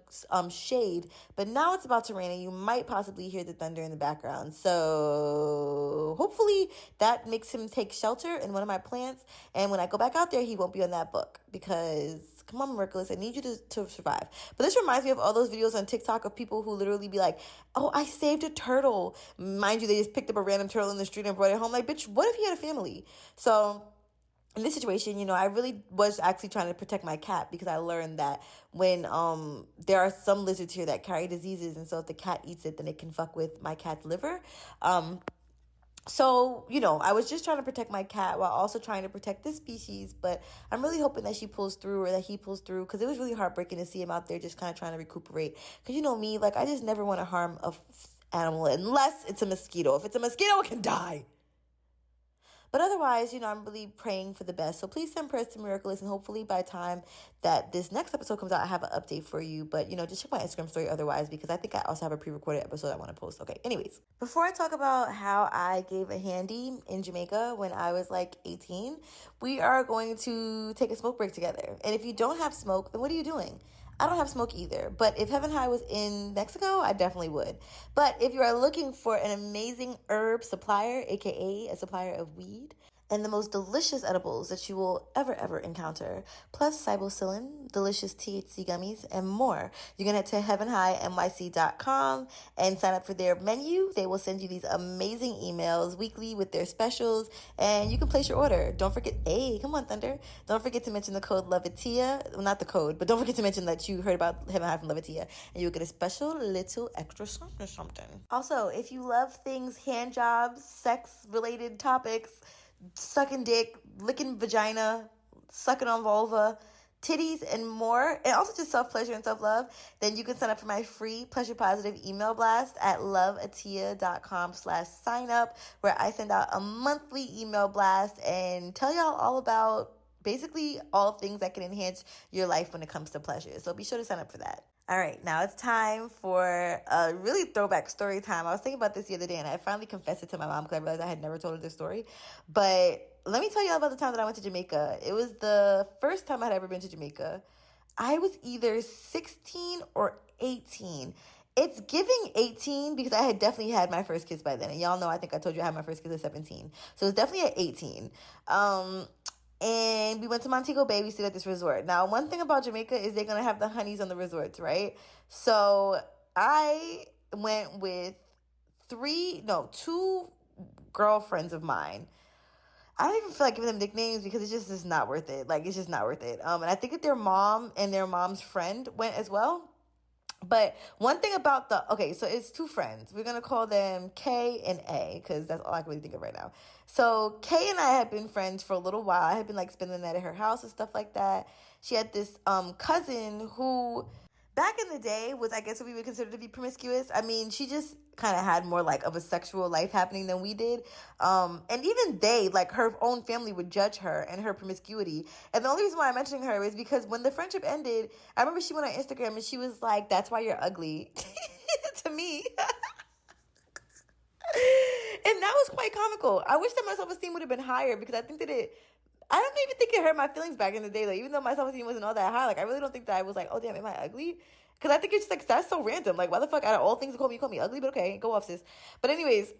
shade. But now it's about to rain and you might possibly hear the thunder in the background. So hopefully that makes him take shelter in one of my plants. And when I go back out there, he won't be on that book because... Come on, Miraculous, I need you to survive. But this reminds me of all those videos on TikTok of people who literally be like, oh, I saved a turtle. Mind you, they just picked up a random turtle in the street and brought it home. Like, bitch, what if he had a family? So in this situation, I really was actually trying to protect my cat because I learned that when there are some lizards here that carry diseases, and so if the cat eats it, then it can fuck with my cat's liver. So, I was just trying to protect my cat while also trying to protect this species, but I'm really hoping that she pulls through or that he pulls through, because it was really heartbreaking to see him out there just kind of trying to recuperate. Because me, I just never want to harm a animal unless it's a mosquito. If it's a mosquito, it can die. But otherwise, I'm really praying for the best. So please send prayers to Miraculous, and hopefully by the time that this next episode comes out, I have an update for you. But, just check my Instagram story otherwise, because I think I also have a pre-recorded episode I want to post. Okay, anyways. Before I talk about how I gave a handy in Jamaica when I was 18, we are going to take a smoke break together. And if you don't have smoke, then what are you doing? I don't have smoke either, but if Heaven High was in Mexico, I definitely would. But if you are looking for an amazing herb supplier, aka a supplier of weed, and the most delicious edibles that you will ever encounter, plus psilocybin, delicious THC gummies, and more, you're going to head to heavenhighnyc.com and sign up for their menu. They will send you these amazing emails weekly with their specials, and you can place your order. Don't forget, hey, come on, Thunder. Don't forget to mention the code iloveatiya. Well, not the code, but don't forget to mention that you heard about Heaven High from Iloveatiya, and you'll get a special little extra something. Also, if you love things, handjobs, sex-related topics, sucking dick, licking vagina, sucking on vulva, titties, and more, and also just self-pleasure and self-love, then you can sign up for my free pleasure-positive email blast at iloveatiya.com/sign-up, where I send out a monthly email blast and tell y'all all about basically all things that can enhance your life when it comes to pleasure. So be sure to sign up for that. All right, now it's time for a really throwback story time. I was thinking about this the other day, and I finally confessed it to my mom because I realized I had never told her this story. But let me tell you about the time that I went to Jamaica. It was the first time I had ever been to Jamaica. I was either 16 or 18. It's giving 18 because I had definitely had my first kiss by then. And y'all know, I think I told you I had my first kiss at 17. So it's definitely at 18. And we went to Montego Bay. We stayed at this resort. Now, one thing about Jamaica is they're going to have the honeys on the resorts, right? So I went with two girlfriends of mine. I don't even feel like giving them nicknames because it's just not worth it. It's just not worth it. And I think that their mom and their mom's friend went as well. But one thing about okay, so it's two friends. We're going to call them K and A because that's all I can really think of right now. So K and I had been friends for a little while. I had been like spending the night at her house and stuff like that. She had this cousin who back in the day was, I guess, what we would consider to be promiscuous. I mean, she just kind of had more like of a sexual life happening than we did. And even they, like her own family, would judge her and her promiscuity. And the only reason why I'm mentioning her is because when the friendship ended, I remember she went on Instagram and she was like, "That's why you're ugly," to me. And that was quite comical. I wish that my self-esteem would have been higher because I think that I don't even think it hurt my feelings back in the day. Like, even though my self-esteem wasn't all that high, like, I really don't think that I was like, "Oh, damn, am I ugly?" Because I think it's just like, that's so random. Like, why the fuck, out of all things to call me ugly? But okay, go off, sis. But anyways,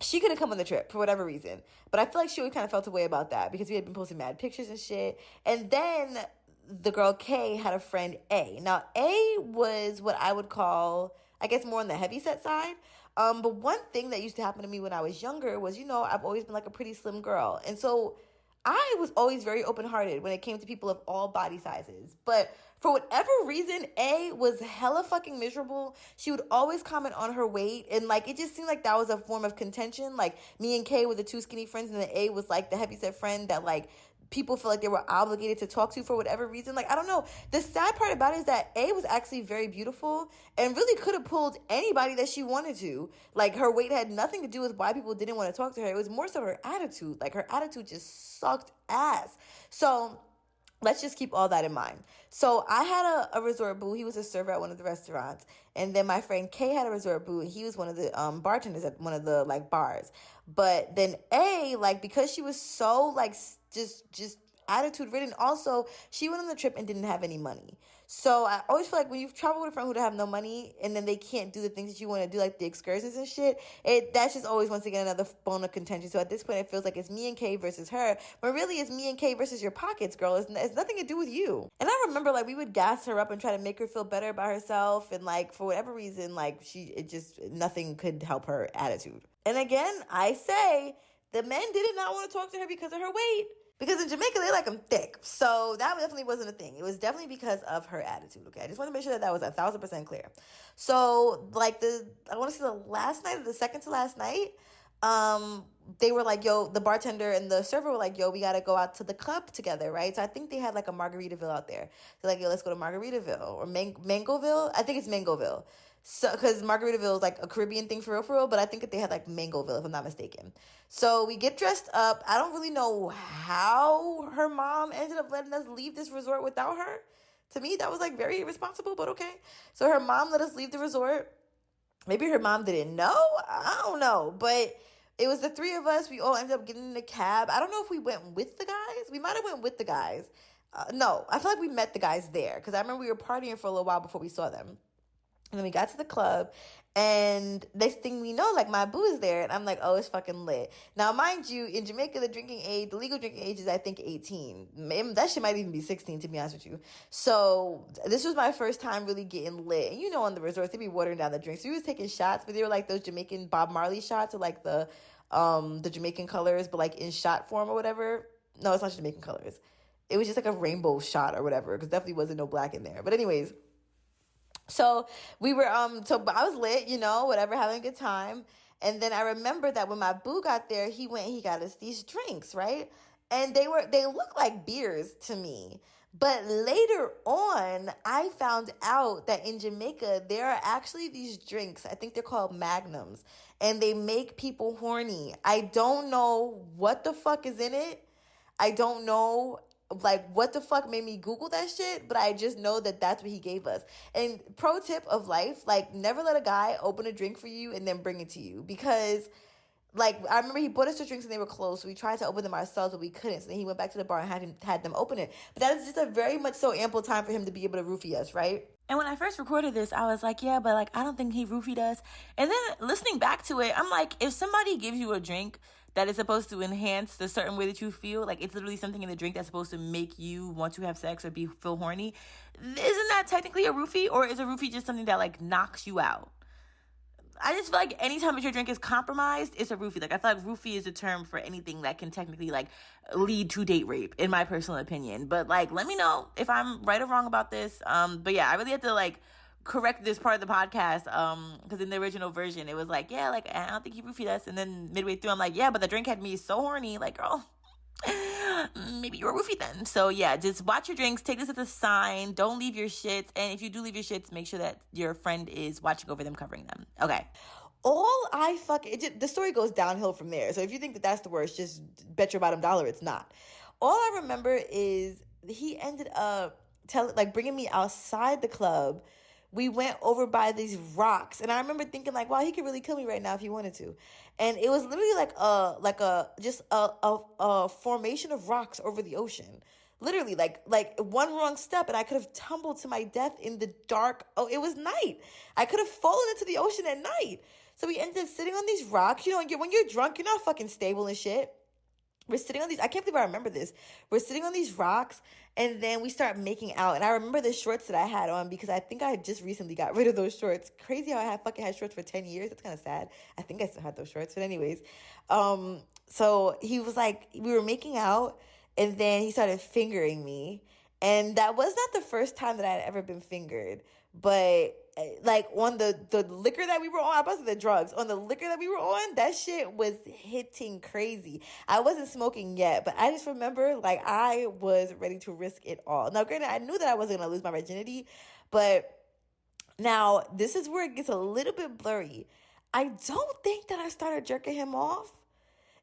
she couldn't come on the trip for whatever reason. But I feel like she always kind of felt a way about that because we had been posting mad pictures and shit. And then the girl K had a friend A. Now, A was what I would call, I guess, more on the heavyset side. But one thing that used to happen to me when I was younger was, I've always been like a pretty slim girl. And so I was always very open-hearted when it came to people of all body sizes. But for whatever reason, A was hella fucking miserable. She would always comment on her weight. And, like, it just seemed like that was a form of contention. Like, me and K were the two skinny friends, and then A was, like, the heavyset friend that, like, people feel like they were obligated to talk to for whatever reason. Like, I don't know. The sad part about it is that A was actually very beautiful and really could have pulled anybody that she wanted to. Like, her weight had nothing to do with why people didn't want to talk to her. It was more so her attitude. Like, her attitude just sucked ass. So let's just keep all that in mind. So I had a resort boo. He was a server at one of the restaurants. And then my friend K had a resort boo. And he was one of the bartenders at one of the, like, bars. But then A, like, because she was so, like, just attitude ridden, also she went on the trip and didn't have any money. So I always feel like when you travel with a friend who don't have no money and then they can't do the things that you want to do, like the excursions and shit, that's just always, once again, another bone of contention. So at this point, it feels like it's me and Kay versus her, but really it's me and Kay versus your pockets, girl. It's nothing to do with you. And I remember, like, we would gas her up and try to make her feel better about herself, and, like, for whatever reason, like, nothing could help her attitude. And again, I say the men did not want to talk to her because of her weight. Because in Jamaica, they like them thick. So that definitely wasn't a thing. It was definitely because of her attitude, okay? I just want to make sure that was 1,000% clear. So, like, I want to say the last night or the second to last night, they were like, yo, the bartender and the server were like, yo, we got to go out to the club together, right? So I think they had, like, a Margaritaville out there. They're like, yo, let's go to Margaritaville or Mangoville. I think it's Mangoville. So, because Margaritaville is like a Caribbean thing for real, but I think that they had like Mangoville, if I'm not mistaken. So we get dressed up. I don't really know how her mom ended up letting us leave this resort without her. To me, that was like very irresponsible, but okay. So her mom let us leave the resort. Maybe her mom didn't know. I don't know. But it was the three of us. We all ended up getting in a cab. I don't know if we went with the guys. We might have went with the guys. No, I feel like we met the guys there because I remember we were partying for a little while before we saw them. And then we got to the club, and next thing we know, like, my boo is there, and I'm like, oh, it's fucking lit. Now, mind you, in Jamaica, the legal drinking age is, I think, 18. That shit might even be 16, to be honest with you. So this was my first time really getting lit. And on the resorts, they be watering down the drinks. So we was taking shots, but they were like those Jamaican Bob Marley shots, or like the Jamaican colors, but like in shot form or whatever. No, it's not Jamaican colors. It was just like a rainbow shot or whatever, because definitely wasn't no black in there. But anyways, so we were, so I was lit, whatever, having a good time. And then I remember that when my boo got there, he got us these drinks, right? And they looked like beers to me. But later on, I found out that in Jamaica, there are actually these drinks. I think they're called Magnums. And they make people horny. I don't know what the fuck is in it. I don't know, like, what the fuck made me Google that shit, but I just know that that's what he gave us. And pro tip of life, like, never let a guy open a drink for you and then bring it to you, because, like, I remember he bought us the drinks and they were closed, so we tried to open them ourselves, but we couldn't. So then he went back to the bar and had them open it. But that is just a very much so ample time for him to be able to roofie us, right? And when I first recorded this, I was like, yeah, but, like, I don't think he roofied us. And then listening back to it, I'm like, if somebody gives you a drink that is supposed to enhance the certain way that you feel, like, it's literally something in the drink that's supposed to make you want to have sex or feel horny, isn't that technically a roofie? Or is a roofie just something that, like, knocks you out? I just feel like anytime that your drink is compromised, it's a roofie. Like, I feel like roofie is a term for anything that can technically, like, lead to date rape, in my personal opinion. But, like, let me know if I'm right or wrong about this. But yeah, I really had to, like, correct this part of the podcast, because in the original version it was like, yeah, like, I don't think he roofied us, and then midway through I'm like, yeah, but the drink had me so horny, like, girl, maybe you're a roofie then. So yeah, just watch your drinks, take this as a sign, don't leave your shits, and if you do leave your shits, make sure that your friend is watching over them, covering them. Okay. The story goes downhill from there. So if you think that that's the worst, just bet your bottom dollar it's not. All I remember is he ended up bringing me outside the club. We went over by these rocks, and I remember thinking like, wow, he could really kill me right now if he wanted to. And it was literally a formation of rocks over the ocean. Literally, like one wrong step and I could have tumbled to my death in the dark. Oh, it was night. I could have fallen into the ocean at night. So we ended up sitting on these rocks. You know, when you're drunk, you're not fucking stable and shit. We're sitting on these, I can't believe I remember this. We're sitting on these rocks, and then we start making out. And I remember the shorts that I had on because I think I had just recently got rid of those shorts. Crazy how I had shorts for 10 years. That's kind of sad. I think I still had those shorts. But anyways, so he was like, we were making out, and then he started fingering me. And that was not the first time that I had ever been fingered. But like on the liquor that we were on, I wasn't the drugs. On the liquor that we were on, that shit was hitting crazy. I wasn't smoking yet, but I just remember like I was ready to risk it all. Now, granted, I knew that I wasn't gonna lose my virginity, but now this is where it gets a little bit blurry. I don't think that I started jerking him off.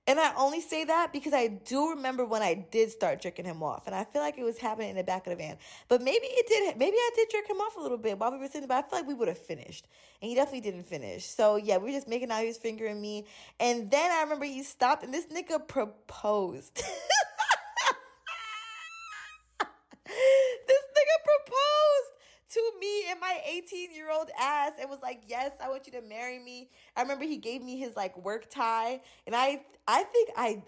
And I only say that because I do remember when I did start jerking him off. And I feel like it was happening in the back of the van. But maybe I did jerk him off a little bit while we were sitting, but I feel like we would have finished. And he definitely didn't finish. So yeah, we were just making out, he was fingering me. And then I remember he stopped and this nigga proposed. This nigga proposed to me and my 18-year-old ass and was like, yes, I want you to marry me. I remember he gave me his like work tie, and I think I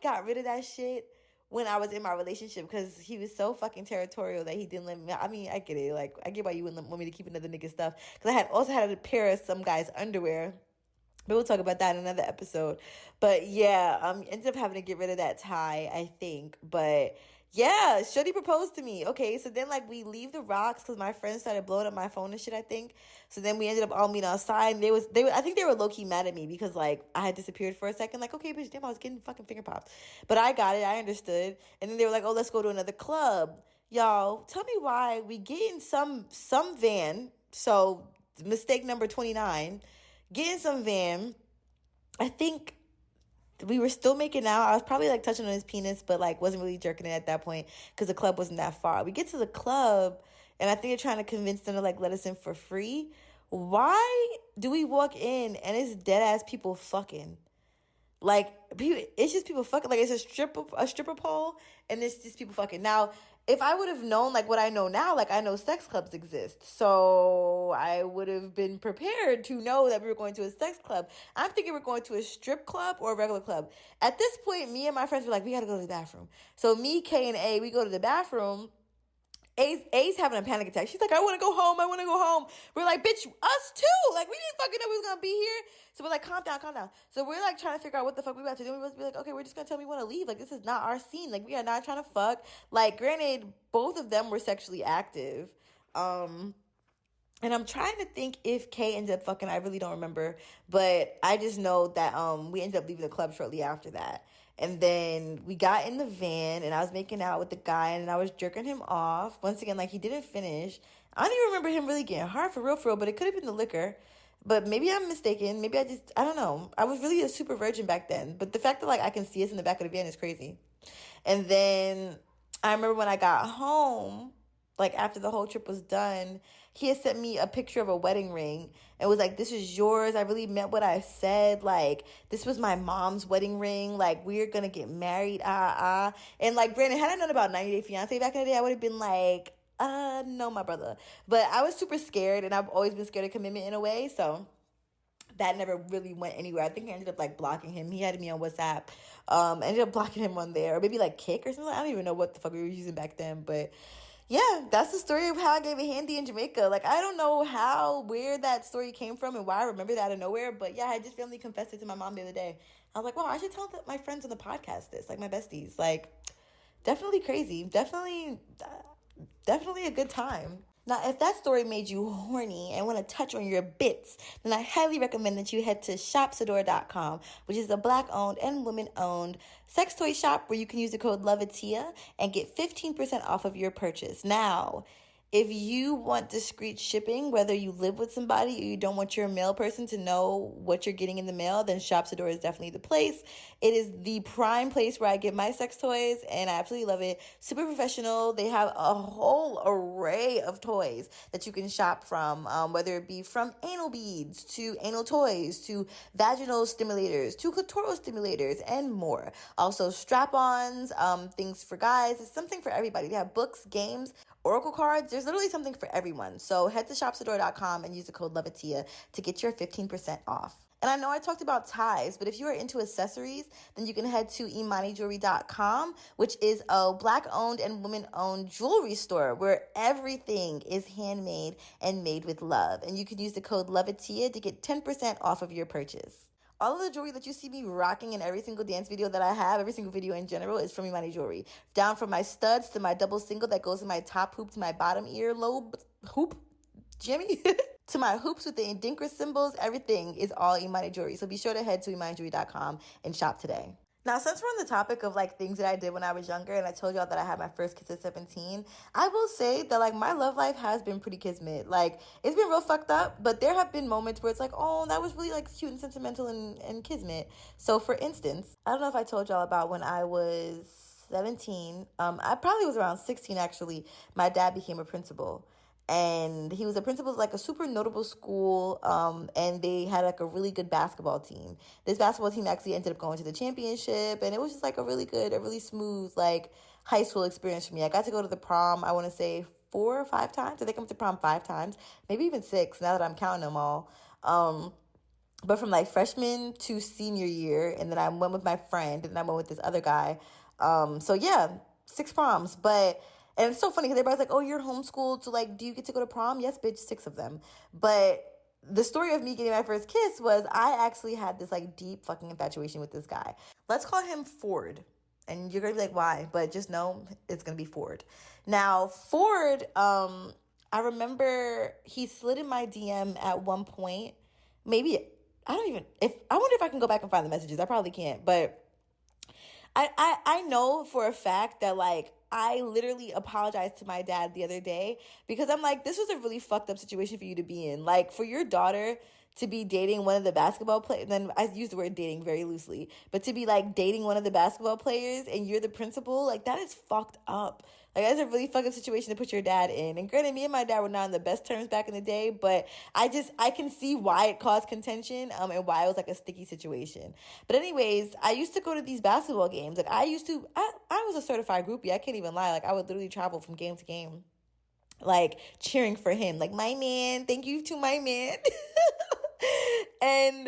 got rid of that shit when I was in my relationship because he was so fucking territorial that he didn't let me. I mean, I get it. Like, I get why you wouldn't want me to keep another nigga stuff, because I had also had a pair of some guy's underwear. But we'll talk about that in another episode. But yeah, ended up having to get rid of that tie, I think. But yeah, Shorty proposed to me. Okay, so then like we leave the rocks because my friends started blowing up my phone and shit, I think. So then we ended up all meeting outside, and I think they were low key mad at me because like I had disappeared for a second. Like, okay, bitch, damn, I was getting fucking finger popped. But I got it, I understood. And then they were like, oh, let's go to another club. Y'all, tell me why we get in some van. So mistake number 29. Get in some van. I think we were still making out. I was probably like touching on his penis, but like wasn't really jerking it at that point because the club wasn't that far. We get to the club, and I think they're trying to convince them to like let us in for free. Why do we walk in and it's dead ass people fucking? Like, it's just people fucking. Like, it's a stripper pole, and it's just people fucking. Now, if I would have known, like, what I know now, like, I know sex clubs exist. So I would have been prepared to know that we were going to a sex club. I'm thinking we're going to a strip club or a regular club. At this point, me and my friends were like, we got to go to the bathroom. So me, Kay, and A, we go to the bathroom. A's having a panic attack. She's like, I want to go home. We're like, bitch, us too. Like, we didn't fucking know we was going to be here. So we're like, calm down. So we're like trying to figure out what the fuck we about to do. We must be like, okay, we're just going to tell me we want to leave. Like, this is not our scene. Like, we are not trying to fuck. Like, granted, both of them were sexually active. And I'm trying to think if Kay ended up fucking. I really don't remember. But I just know that we ended up leaving the club shortly after that. And then we got in the van, and I was making out with the guy, and I was jerking him off. Once again, like, he didn't finish. I don't even remember him really getting hard for real, but it could have been the liquor. But maybe I'm mistaken. Maybe I don't know. I was really a super virgin back then. But the fact that, like, I can see us in the back of the van is crazy. And then I remember when I got home, like, after the whole trip was done, he had sent me a picture of a wedding ring and was like, this is yours. I really meant what I said. Like, this was my mom's wedding ring. Like, we're going to get married. And, like, Brandon, had I known about 90 Day Fiancé back in the day, I would have been like, no, my brother. But I was super scared, and I've always been scared of commitment in a way. So that never really went anywhere. I think I ended up, like, blocking him. He had me on WhatsApp. I ended up blocking him on there. Or maybe, like, Kick or something. I don't even know what the fuck we were using back then. But yeah, that's the story of how I gave a handy in Jamaica. Like, I don't know where that story came from and why I remember that out of nowhere. But yeah, I just randomly confessed it to my mom the other day. I was like, wow, I should tell my friends on the podcast this, like my besties. Like, definitely crazy. Definitely a good time. Now, if that story made you horny and want to touch on your bits, then I highly recommend that you head to shopsadora.com, which is a Black-owned and women-owned sex toy shop where you can use the code iloveatiya and get 15% off of your purchase. Now, if you want discreet shipping, whether you live with somebody or you don't want your mail person to know what you're getting in the mail, then Shop Sadora is definitely the place. It is the prime place where I get my sex toys, and I absolutely love it. Super professional. They have a whole array of toys that you can shop from, whether it be from anal beads to anal toys to vaginal stimulators to clitoral stimulators and more. Also strap-ons, things for guys. It's something for everybody. They have books, games, oracle cards. There's literally something for everyone. So head to shopsadora.com and use the code iloveatiya to get your 15% off. And I know I talked about ties, but if you are into accessories, then you can head to imanijewelry.com, which is a Black-owned and women-owned jewelry store where everything is handmade and made with love. And you can use the code iloveatiya to get 10% off of your purchase. All of the jewelry that you see me rocking in every single dance video that I have, every single video in general, is from Imani Jewelry. Down from my studs to my double single that goes in my top hoop to my bottom earlobe hoop, Jimmy, to my hoops with the Indinkra symbols, everything is all Imani Jewelry. So be sure to head to imanijewelry.com and shop today. Now, since we're on the topic of like things that I did when I was younger, and I told y'all that I had my first kiss at 17, I will say that like my love life has been pretty kismet. Like, it's been real fucked up, but there have been moments where it's like, oh, that was really like cute and sentimental and kismet. So for instance, I don't know if I told y'all about when I was 17. I probably was around 16 actually. My dad became a principal. And he was a principal of like a super notable school, and they had like a really good basketball team. This basketball team actually ended up going to the championship, and it was just like a really smooth like high school experience for me. I got to go to the prom, I want to say 4 or 5 times. I think I went to prom 5 times, maybe even 6 now that I'm counting them all. But from like freshman to senior year, and then I went with my friend, and then I went with this other guy. So yeah, 6 proms, and it's so funny because everybody's like, oh, you're homeschooled, so like, do you get to go to prom? Yes, bitch, 6 of them. But the story of me getting my first kiss was I actually had this like deep fucking infatuation with this guy. Let's call him Ford. And you're going to be like, why? But just know it's going to be Ford. Now, Ford, I remember he slid in my DM at one point. Maybe, I wonder if I can go back and find the messages. I probably can't. But I know for a fact that like, I literally apologized to my dad the other day because I'm like, this was a really fucked up situation for you to be in. Like, for your daughter to be dating one of the basketball players, then I use the word dating very loosely, but to be like dating one of the basketball players and you're the principal, like that is fucked up. Like, that's a really fucked up situation to put your dad in. And granted, me and my dad were not on the best terms back in the day, but I can see why it caused contention, and why it was like a sticky situation. But anyways, I used to go to these basketball games. Like, I was a certified groupie. I can't even lie. Like, I would literally travel from game to game, like cheering for him. Like, my man, thank you to my man. And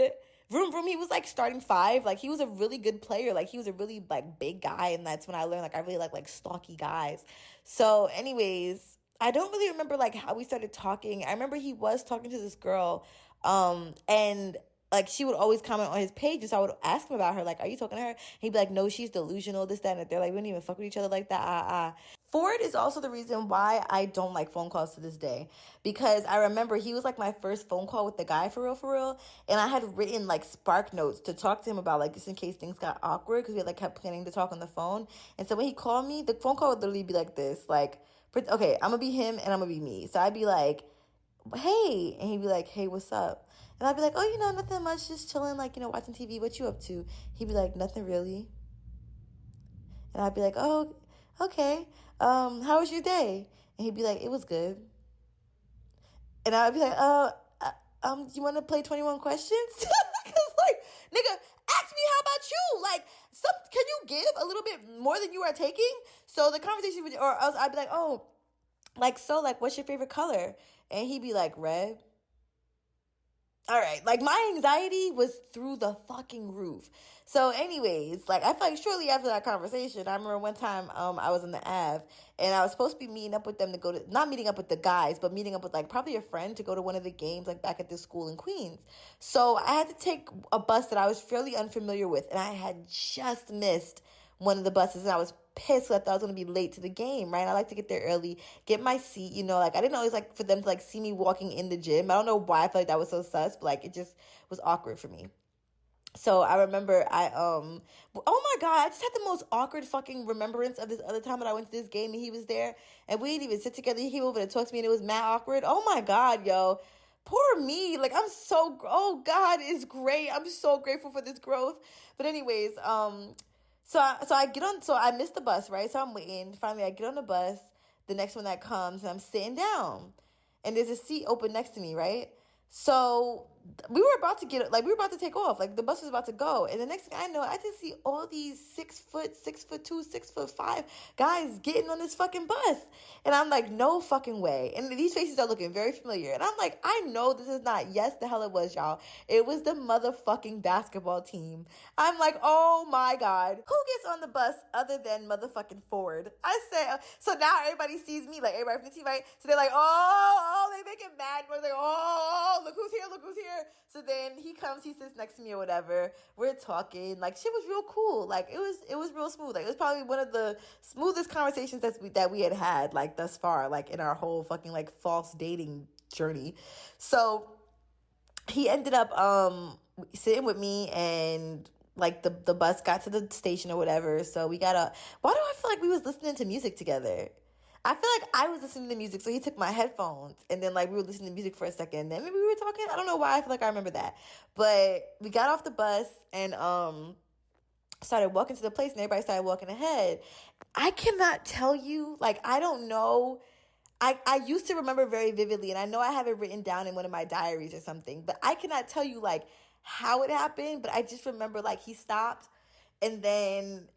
vroom, he was like starting 5. Like, he was a really good player. Like, he was a really like big guy. And that's when I learned like I really like stocky guys. So anyways, I don't really remember like how we started talking. I remember he was talking to this girl, and like she would always comment on his page, so I would ask him about her, like, are you talking to her? He'd be like, no, she's delusional, this, that, and they're like, we don't even fuck with each other like that. Ford is also the reason why I don't like phone calls to this day, because I remember he was like my first phone call with the guy for real, and I had written like spark notes to talk to him about, like, just in case things got awkward, because we had like kept planning to talk on the phone. And so when he called me, the phone call would literally be like this, like, okay, I'm gonna be him and I'm gonna be me. So I'd be like, hey, and he'd be like, hey, what's up? And I'd be like, oh, nothing much, just chilling, like, watching TV. What you up to? He'd be like, nothing really. And I'd be like, oh, okay. How was your day? And he'd be like, it was good. And I'd be like, you want to play 21 questions? Because, like, nigga, ask me how about you? Like, can you give a little bit more than you are taking? So the conversation would, or else I'd be like, oh, like, so, like, what's your favorite color? And he'd be like, red. All right, like, my anxiety was through the fucking roof. So anyways, like, I feel like shortly after that conversation, I remember one time I was in the Ave, and I was supposed to be meeting up with them to go to, not meeting up with the guys, but meeting up with, like, probably a friend to go to one of the games, like, back at this school in Queens. So I had to take a bus that I was fairly unfamiliar with, and I had just missed one of the buses, and I was pissed because I thought I was gonna be late to the game, right? I like to get there early, get my seat, like I didn't always like for them to like see me walking in the gym. I don't know why I feel like that was so sus, but like it just was awkward for me. So I remember oh my God, I just had the most awkward fucking remembrance of this other time that I went to this game and he was there and we didn't even sit together. He came over to talk to me and it was mad awkward. Oh my God, yo. Poor me. Like oh God, it's great. I'm so grateful for this growth. But anyways, so I missed the bus, right? So I'm waiting. Finally I get on the bus, the next one that comes, and I'm sitting down. And there's a seat open next to me, right? So we were about to take off. Like the bus was about to go. And the next thing I know, I just see all these 6'2", 6'5" guys getting on this fucking bus. And I'm like, no fucking way. And these faces are looking very familiar. And I'm like, I know this is not, yes, the hell it was, y'all. It was the motherfucking basketball team. I'm like, oh my God. Who gets on the bus other than motherfucking Ford? I say, so now everybody sees me, like everybody from the team, right? So they're like, oh, they make it mad. We're like, oh, look who's here. So then he comes, he sits next to me or whatever. We're talking. Like, shit was real cool. Like, it was real smooth. Like, it was probably one of the smoothest conversations that we had, like, thus far, like, in our whole fucking, like, false dating journey. So he ended up sitting with me and like the bus got to the station or whatever. So why do I feel like we was listening to music together? I feel like I was listening to music, so he took my headphones, and then, like, we were listening to music for a second, then maybe we were talking. I don't know why I feel like I remember that. But we got off the bus and started walking to the place, and everybody started walking ahead. I cannot tell you, like, I don't know. I used to remember very vividly, and I know I have it written down in one of my diaries or something, but I cannot tell you, like, how it happened, but I just remember, like, he stopped, and then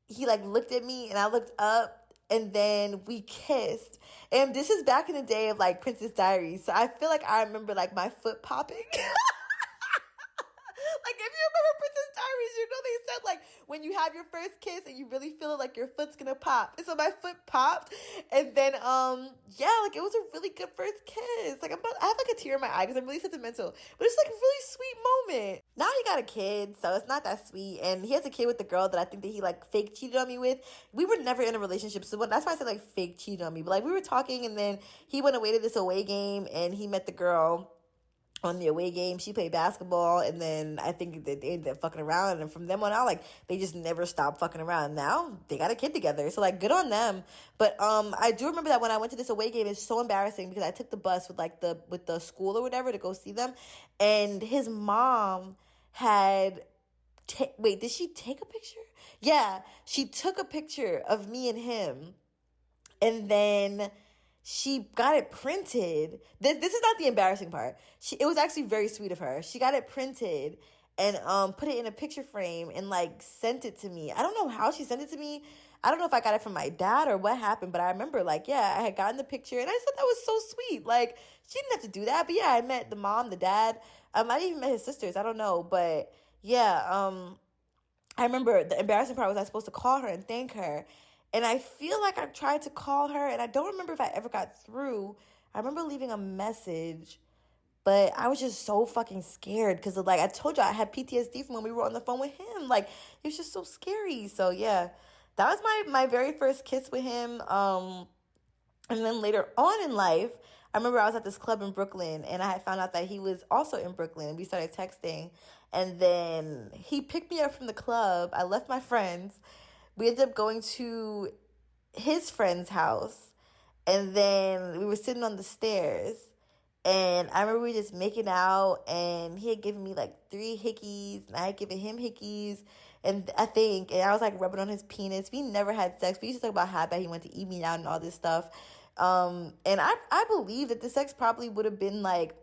he, like, looked at me, and I looked up, and then we kissed. And this is back in the day of, like, Princess Diaries. So I feel like I remember, like, my foot popping. Like, if you remember Princess Diaries, they said, like, when you have your first kiss and you really feel like your foot's gonna pop. And so my foot popped. And then, like, it was a really good first kiss. Like, I have, like, a tear in my eye because I'm really sentimental. But it's, like, a really sweet moment. Now he got a kid, so it's not that sweet. And he has a kid with the girl that I think that he, like, fake cheated on me with. We were never in a relationship, so that's why I said, like, fake cheated on me. But, like, we were talking, and then he went away to this away game, and he met the girl on the away game. She played basketball, and then I think they ended up fucking around, and from them on out, like, they just never stopped fucking around. Now they got a kid together, so, like, good on them. But I do remember that when I went to this away game, it's so embarrassing because I took the bus with the school or whatever to go see them, and his mom had wait, did she take a picture? Yeah, she took a picture of me and him, and then she got it printed. This is not the embarrassing part. It was actually very sweet of her. She got it printed and put it in a picture frame and, like, sent it to me. I don't know how she sent it to me. I don't know if I got it from my dad or what happened, but I remember, like, yeah, I had gotten the picture, and I thought that was so sweet. Like, she didn't have to do that, but yeah, I met the mom, the dad. I might even met his sisters. I don't know, but yeah, I remember the embarrassing part was I was supposed to call her and thank her. And I feel like I tried to call her, and I don't remember if I ever got through. I remember leaving a message, but I was just so fucking scared because, like, I told you I had PTSD from when we were on the phone with him. Like, it was just so scary. So, yeah, that was my very first kiss with him. And then later on in life, I remember I was at this club in Brooklyn, and I had found out that he was also in Brooklyn, and we started texting. And then he picked me up from the club. I left my friends. We ended up going to his friend's house, and then we were sitting on the stairs, and I remember we were just making out, and he had given me, like, 3 hickeys, and I had given him hickeys, and I was, like, rubbing on his penis. We never had sex. We used to talk about how bad he wanted to eat me out and all this stuff, and I believe that the sex probably would have been, like,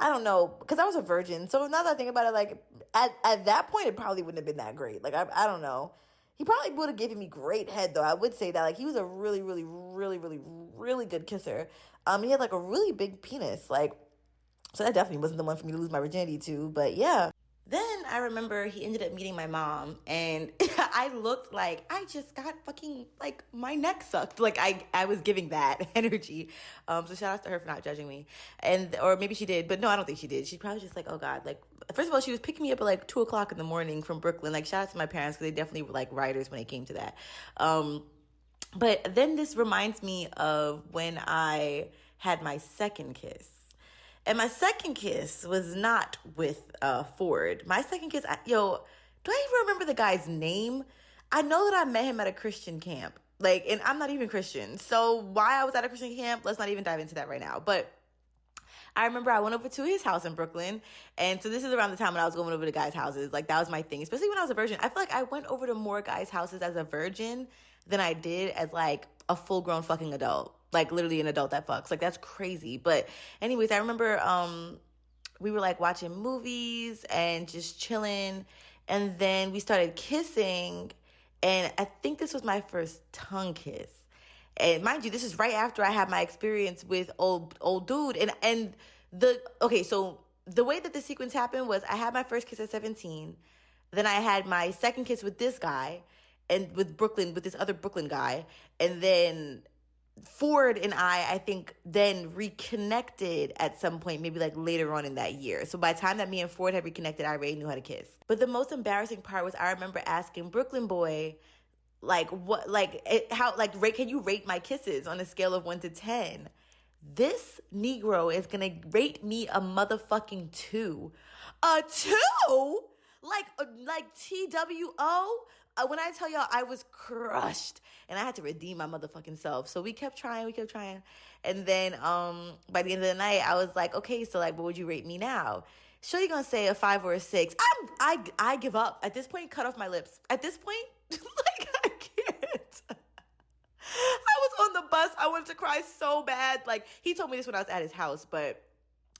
I don't know, because I was a virgin, so now that I think about it, like, at that point, it probably wouldn't have been that great. Like, I don't know. He probably would have given me great head, though. I would say that. Like, he was a really, really, really, really, really good kisser. He had, like, a really big penis. Like, so that definitely wasn't the one for me to lose my virginity to. But, yeah. Then I remember he ended up meeting my mom, and I looked like I just got fucking like my neck sucked. Like I was giving that energy. So shout out to her for not judging me, and or maybe she did, but no, I don't think she did. She probably just like, oh god, like first of all, she was picking me up at like 2 o'clock in the morning from Brooklyn. Like shout out to my parents because they definitely were like riders when it came to that. But then this reminds me of when I had my second kiss. And my second kiss was not with Ford. My second kiss, do I even remember the guy's name? I know that I met him at a Christian camp. Like, and I'm not even Christian. So why I was at a Christian camp, let's not even dive into that right now. But I remember I went over to his house in Brooklyn. And so this is around the time when I was going over to guys' houses. Like, that was my thing, especially when I was a virgin. I feel like I went over to more guys' houses as a virgin than I did as, like, a full-grown fucking adult. Like, literally an adult that fucks. Like, that's crazy. But anyways, I remember we were, like, watching movies and just chilling. And then we started kissing. And I think this was my first tongue kiss. And mind you, this is right after I had my experience with old dude. So the way that the sequence happened was I had my first kiss at 17. Then I had my second kiss with this guy and with this other Brooklyn guy. And then Ford and I think, then reconnected at some point, maybe like later on in that year. So by the time that me and Ford had reconnected, I already knew how to kiss. But the most embarrassing part was I remember asking Brooklyn boy, like, what, like, how, like, can you rate my kisses on a scale of 1 to 10? This Negro is gonna rate me a motherfucking 2. A 2? Like TWO? When I tell y'all, I was crushed and I had to redeem my motherfucking self. So we kept trying. And then by the end of the night, I was like, okay, so like, what would you rate me now? Sure, you gonna say a 5 or a 6. I give up. At this point, cut off my lips. At this point, like, I can't. I was on the bus. I wanted to cry so bad. Like, he told me this when I was at his house, but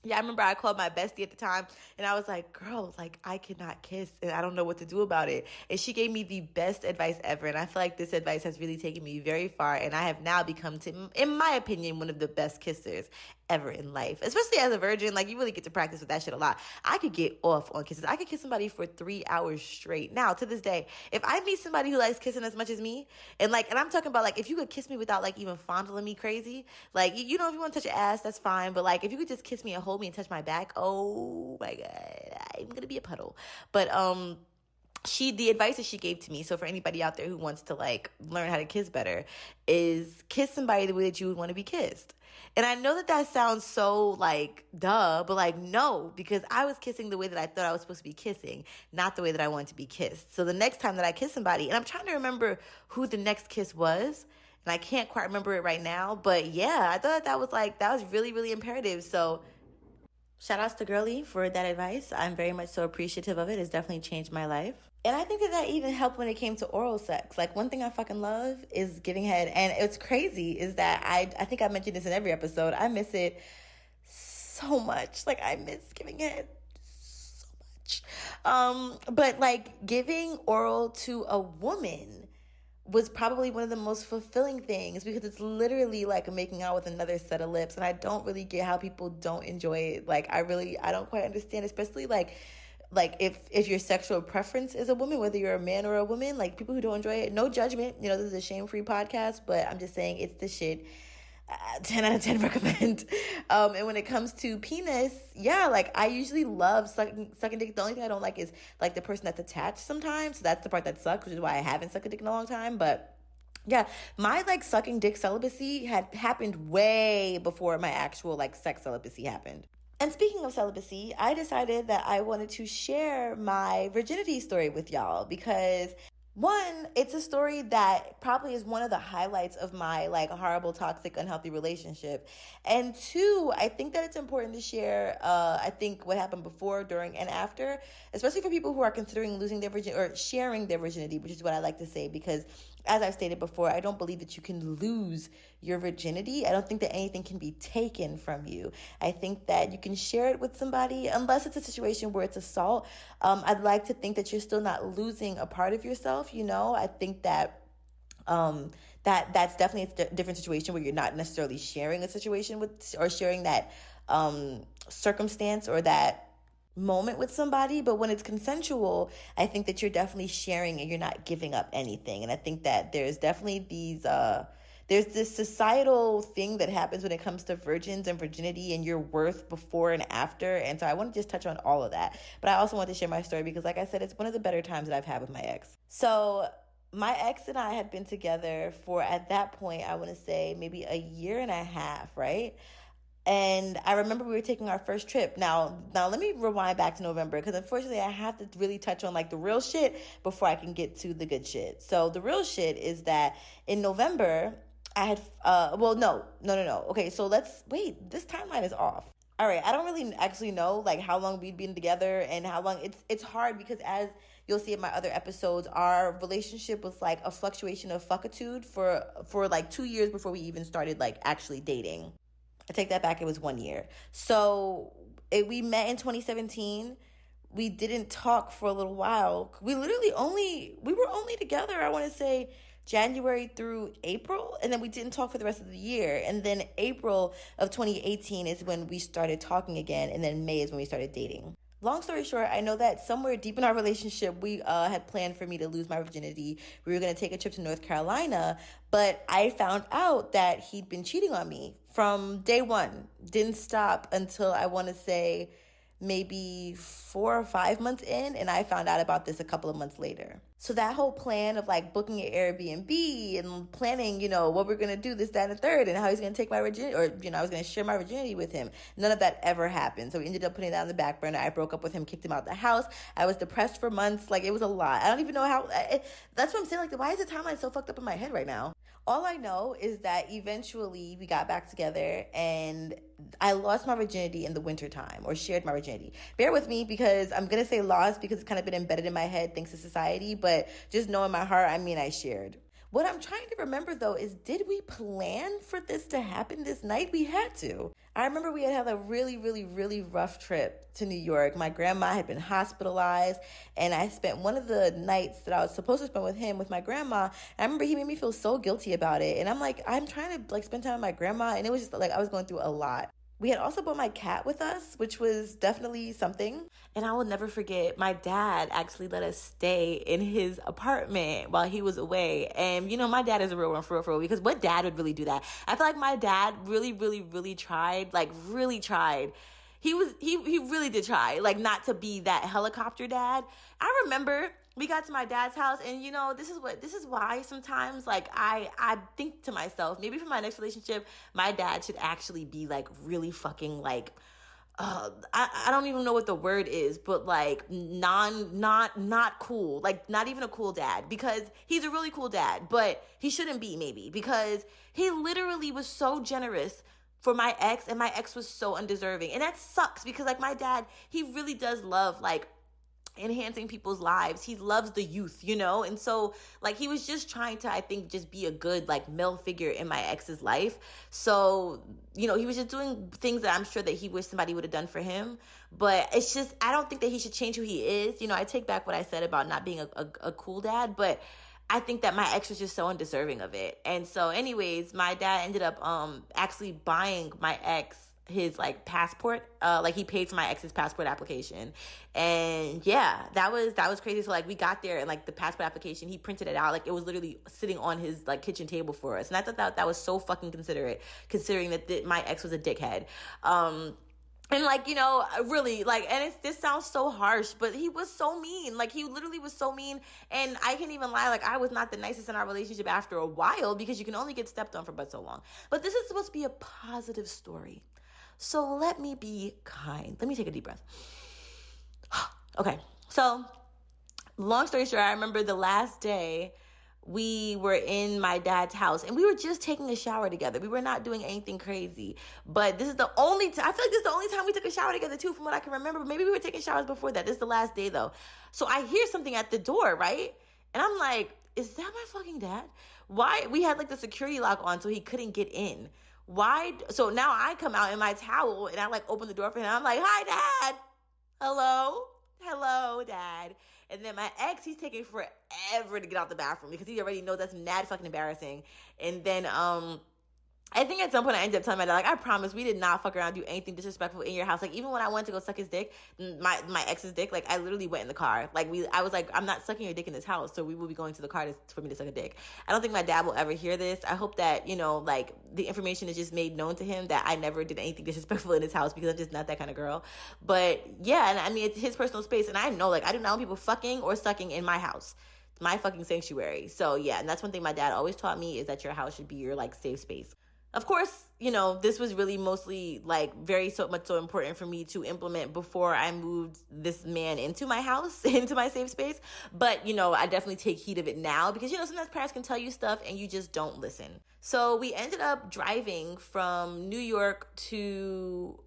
yeah, I remember I called my bestie at the time and I was like, girl, like, I cannot kiss and I don't know what to do about it. And she gave me the best advice ever. And I feel like this advice has really taken me very far. And I have now become, in my opinion, one of the best kissers ever in life, especially as a virgin. Like, you really get to practice with that shit a lot. I could get off on kisses. I could kiss somebody for 3 hours straight. Now, to this day, if I meet somebody who likes kissing as much as me, and I'm talking about, like, if you could kiss me without, like, even fondling me crazy, like, you know, if you want to touch your ass, that's fine. But, like, if you could just kiss me and hold me and touch my back, oh my God, I'm gonna be a puddle. But the advice that she gave to me, so for anybody out there who wants to, like, learn how to kiss better, is kiss somebody the way that you would want to be kissed. And I know that sounds so, like, duh, but, like, no, because I was kissing the way that I thought I was supposed to be kissing, not the way that I wanted to be kissed. So the next time that I kiss somebody, and I'm trying to remember who the next kiss was, and I can't quite remember it right now, but yeah, I thought that was really, really imperative. So shout outs to Girly for that advice. I'm very much so appreciative of it. It's definitely changed my life. And I think that even helped when it came to oral sex. Like, one thing I fucking love is giving head. And it's crazy is that I think I mentioned this in every episode. I miss it so much. Like, I miss giving head so much. But like, giving oral to a woman was probably one of the most fulfilling things, because it's literally like making out with another set of lips. And I don't really get how people don't enjoy it. Like, I don't quite understand, especially like if your sexual preference is a woman, whether you're a man or a woman, like, people who don't enjoy it, no judgment. You know, this is a shame-free podcast, but I'm just saying it's the shit. 10 out of 10 recommend. And when it comes to penis, yeah, like, I usually love sucking dick. The only thing I don't like is, like, the person that's attached sometimes. So that's the part that sucks, which is why I haven't sucked a dick in a long time. But yeah, my, like, sucking dick celibacy had happened way before my actual, like, sex celibacy happened. And speaking of celibacy, I decided that I wanted to share my virginity story with y'all because, one, it's a story that probably is one of the highlights of my, like, horrible, toxic, unhealthy relationship. And two, I think that it's important to share, I think, what happened before, during, and after, especially for people who are considering losing their virginity or sharing their virginity, which is what I like to say, because as I've stated before, I don't believe that you can lose your virginity. I don't think that anything can be taken from you. I think that you can share it with somebody, unless it's a situation where it's assault. I'd like to think that you're still not losing a part of yourself. You know, I think that that's definitely a different situation where you're not necessarily sharing a situation with, or sharing that circumstance or that moment with somebody, but when it's consensual, I think that you're definitely sharing and you're not giving up anything. And I think that there's definitely there's this societal thing that happens when it comes to virgins and virginity and your worth before and after. And so I want to just touch on all of that. But I also want to share my story because, like I said, it's one of the better times that I've had with my ex. So my ex and I had been together for, at that point, I want to say maybe a year and a half, right? And I remember we were taking our first trip. Now let me rewind back to November because unfortunately I have to really touch on like the real shit before I can get to the good shit. So the real shit is that in November I had no. Okay, so let's wait. This timeline is off. All right, I don't really actually know like how long we'd been together and how long it's hard because as you'll see in my other episodes, our relationship was like a fluctuation of fuckitude for like 2 years before we even started like actually dating. I take that back. It was 1 year. So we met in 2017. We didn't talk for a little while. We were only together, I want to say January through April. And then we didn't talk for the rest of the year. And then April of 2018 is when we started talking again. And then May is when we started dating. Long story short, I know that somewhere deep in our relationship, we had planned for me to lose my virginity. We were going to take a trip to North Carolina, but I found out that he'd been cheating on me from day one. Didn't stop until I want to say maybe 4 or 5 months in, and I found out about this a couple of months later. So that whole plan of like booking an Airbnb and planning, what we're going to do, this, that, and the third, and how he's going to take my virginity, or, I was going to share my virginity with him. None of that ever happened. So we ended up putting that on the back burner. I broke up with him, kicked him out the house. I was depressed for months. Like, it was a lot. I don't even know how, that's what I'm saying. Like, why is the timeline so fucked up in my head right now? All I know is that eventually we got back together and I lost my virginity in the wintertime, or shared my virginity. Bear with me because I'm going to say lost because it's kind of been embedded in my head thanks to society, but just know in my heart, I mean I shared. What I'm trying to remember though is, did we plan for this to happen this night? We had to. I remember we had a really, really, really rough trip to New York. My grandma had been hospitalized and I spent one of the nights that I was supposed to spend with him with my grandma. And I remember he made me feel so guilty about it. And I'm like, I'm trying to like spend time with my grandma. And it was just like, I was going through a lot. We had also brought my cat with us, which was definitely something. And I will never forget, my dad actually let us stay in his apartment while he was away. And, my dad is a real one for real, because what dad would really do that? I feel like my dad really, really, really tried, like really tried. He really did try, like not to be that helicopter dad. I remember we got to my dad's house and this is why sometimes like I think to myself, maybe for my next relationship, my dad should actually be like really fucking like I don't even know what the word is, but like not cool, like not even a cool dad, because he's a really cool dad, but he shouldn't be, maybe, because he literally was so generous for my ex and my ex was so undeserving. And that sucks because like my dad, he really does love like enhancing people's lives. He loves the youth, and so like he was just trying to, I think, just be a good like male figure in my ex's life. So he was just doing things that I'm sure that he wished somebody would have done for him. But it's just, I don't think that he should change who he is. I take back what I said about not being a cool dad, but I think that my ex was just so undeserving of it. And so anyways, my dad ended up actually buying my ex his like passport, like he paid for my ex's passport application. And yeah, that was crazy. So like we got there and like the passport application, he printed it out, like it was literally sitting on his like kitchen table for us. And I thought that was so fucking considerate, considering that my ex was a dickhead. And like, really like, and this sounds so harsh, but he was so mean. Like he literally was so mean. And I can't even lie. Like I was not the nicest in our relationship after a while, because you can only get stepped on for but so long. But this is supposed to be a positive story. So let me be kind. Let me take a deep breath. Okay. So long story short, I remember the last day we were in my dad's house and we were just taking a shower together. We were not doing anything crazy, but this is the only time, I feel like this is the only time we took a shower together too, from what I can remember. Maybe we were taking showers before that. This is the last day though. So I hear something at the door, right? And I'm like, is that my fucking dad? Why? We had like the security lock on so he couldn't get in. Why? So now I come out in my towel and I like open the door for him. I'm like, hi, Dad. Hello, Dad. And then my ex, he's taking forever to get out the bathroom because he already knows that's mad fucking embarrassing. And then I think at some point I ended up telling my dad, like, I promise we did not fuck around, do anything disrespectful in your house. Like, even when I went to go suck his dick, my ex's dick, like, I literally went in the car. Like, I was like, I'm not sucking your dick in this house, so we will be going to the car for me to suck a dick. I don't think my dad will ever hear this. I hope that, like, the information is just made known to him that I never did anything disrespectful in his house, because I'm just not that kind of girl. But, yeah, and I mean, it's his personal space, and I know, like, I do not want people fucking or sucking in my house. My fucking sanctuary. So, yeah, and that's one thing my dad always taught me, is that your house should be your, like, safe space. Of course, this was really mostly like very so much so important for me to implement before I moved this man into my house, into my safe space. But, I definitely take heed of it now because, sometimes parents can tell you stuff and you just don't listen. So we ended up driving from New York to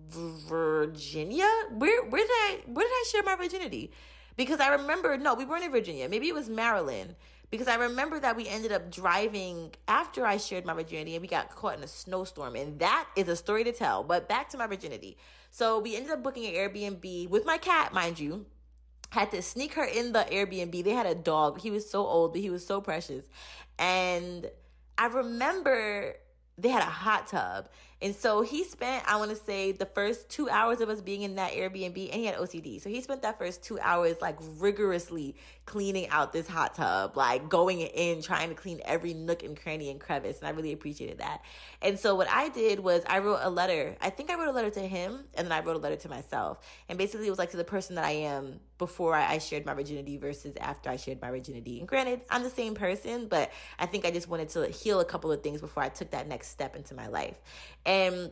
Virginia. Where did I share my virginity? Because I remember, no, we weren't in Virginia. Maybe it was Maryland. Because I remember that we ended up driving after I shared my virginity and we got caught in a snowstorm. And that is a story to tell. But back to my virginity. So we ended up booking an Airbnb with my cat, mind you. Had to sneak her in the Airbnb. They had a dog. He was so old, but he was so precious. And I remember they had a hot tub. And so he spent, I want to say, the first 2 hours of us being in that Airbnb, and he had OCD. So he spent that first 2 hours like rigorously cleaning out this hot tub, like going in, trying to clean every nook and cranny and crevice. And I really appreciated that. And so what I did was I wrote a letter. I think I wrote a letter to him, and then I wrote a letter to myself. And basically it was like to the person that I am before I shared my virginity versus after I shared my virginity. And granted, I'm the same person, but I think I just wanted to heal a couple of things before I took that next step into my life. And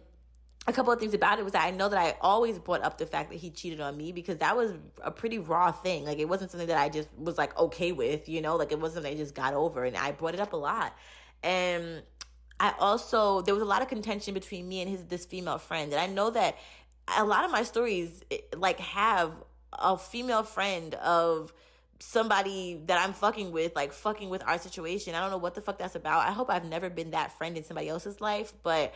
a couple of things about it was that I know that I always brought up the fact that he cheated on me because that was a pretty raw thing. Like, it wasn't something that I just was like okay with, like it wasn't something I just got over, and I brought it up a lot. And I also, there was a lot of contention between me and this female friend. And I know that a lot of my stories like have a female friend of somebody that I'm fucking with, like fucking with our situation. I don't know what the fuck that's about. I hope I've never been that friend in somebody else's life, but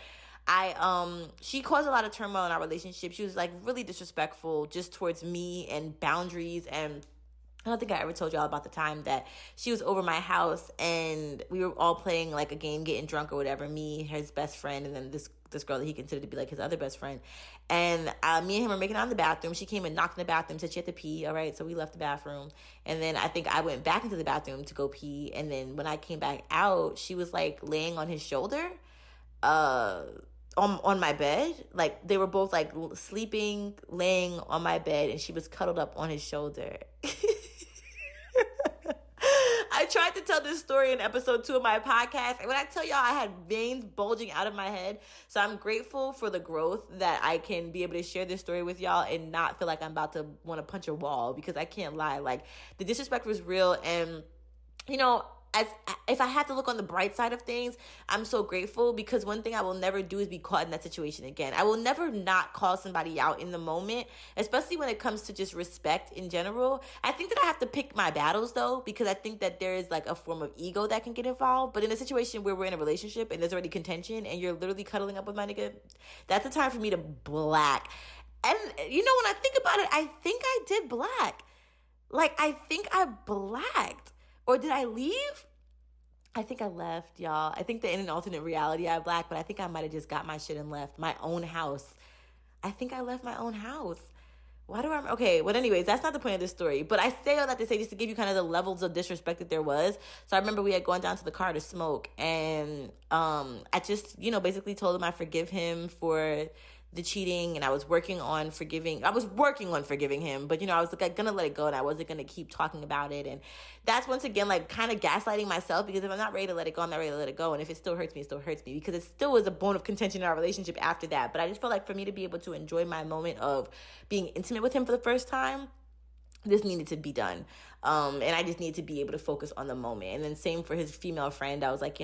she caused a lot of turmoil in our relationship. She was like really disrespectful just towards me and boundaries. And I don't think I ever told y'all about the time that she was over my house and we were all playing like a game, getting drunk or whatever, me, his best friend, and then this girl that he considered to be like his other best friend. And me and him were making out in the bathroom. She came and knocked in the bathroom, said she had to pee. All right, so we left the bathroom. And then I think I went back into the bathroom to go pee. And then when I came back out, she was like laying on his shoulder on my bed. Like, they were both like sleeping, laying on my bed, and she was cuddled up on his shoulder. I tried to tell this story in episode 2 of my podcast, and when I tell y'all, I had veins bulging out of my head. So I'm grateful for the growth that I can be able to share this story with y'all and not feel like I'm about to want to punch a wall, because I can't lie. Like, the disrespect was real, and if I have to look on the bright side of things, I'm so grateful, because one thing I will never do is be caught in that situation again. I will never not call somebody out in the moment, especially when it comes to just respect in general. I think that I have to pick my battles, though, because I think that there is like a form of ego that can get involved. But in a situation where we're in a relationship and there's already contention and you're literally cuddling up with my nigga, that's the time for me to black. And when I think about it, I think I did black. Like, I think I blacked. Or did I leave? I think I left, y'all. I think that in an alternate reality I blacked, but I think I might have just got my shit and left my own house. I think I left my own house. Why do I... Okay, well, anyways, that's not the point of this story. But I say all that to say just to give you kind of the levels of disrespect that there was. So I remember we had gone down to the car to smoke, and I just, basically told him I forgive him for the cheating, and I was working on forgiving him, but I was like gonna let it go, and I wasn't gonna keep talking about it. And that's once again like kind of gaslighting myself, because if I'm not ready to let it go, I'm not ready to let it go. And if it still hurts me, it still hurts me, because it still was a bone of contention in our relationship after that. But I just felt like for me to be able to enjoy my moment of being intimate with him for the first time, this needed to be done. And I just needed to be able to focus on the moment. And then same for his female friend. I was like,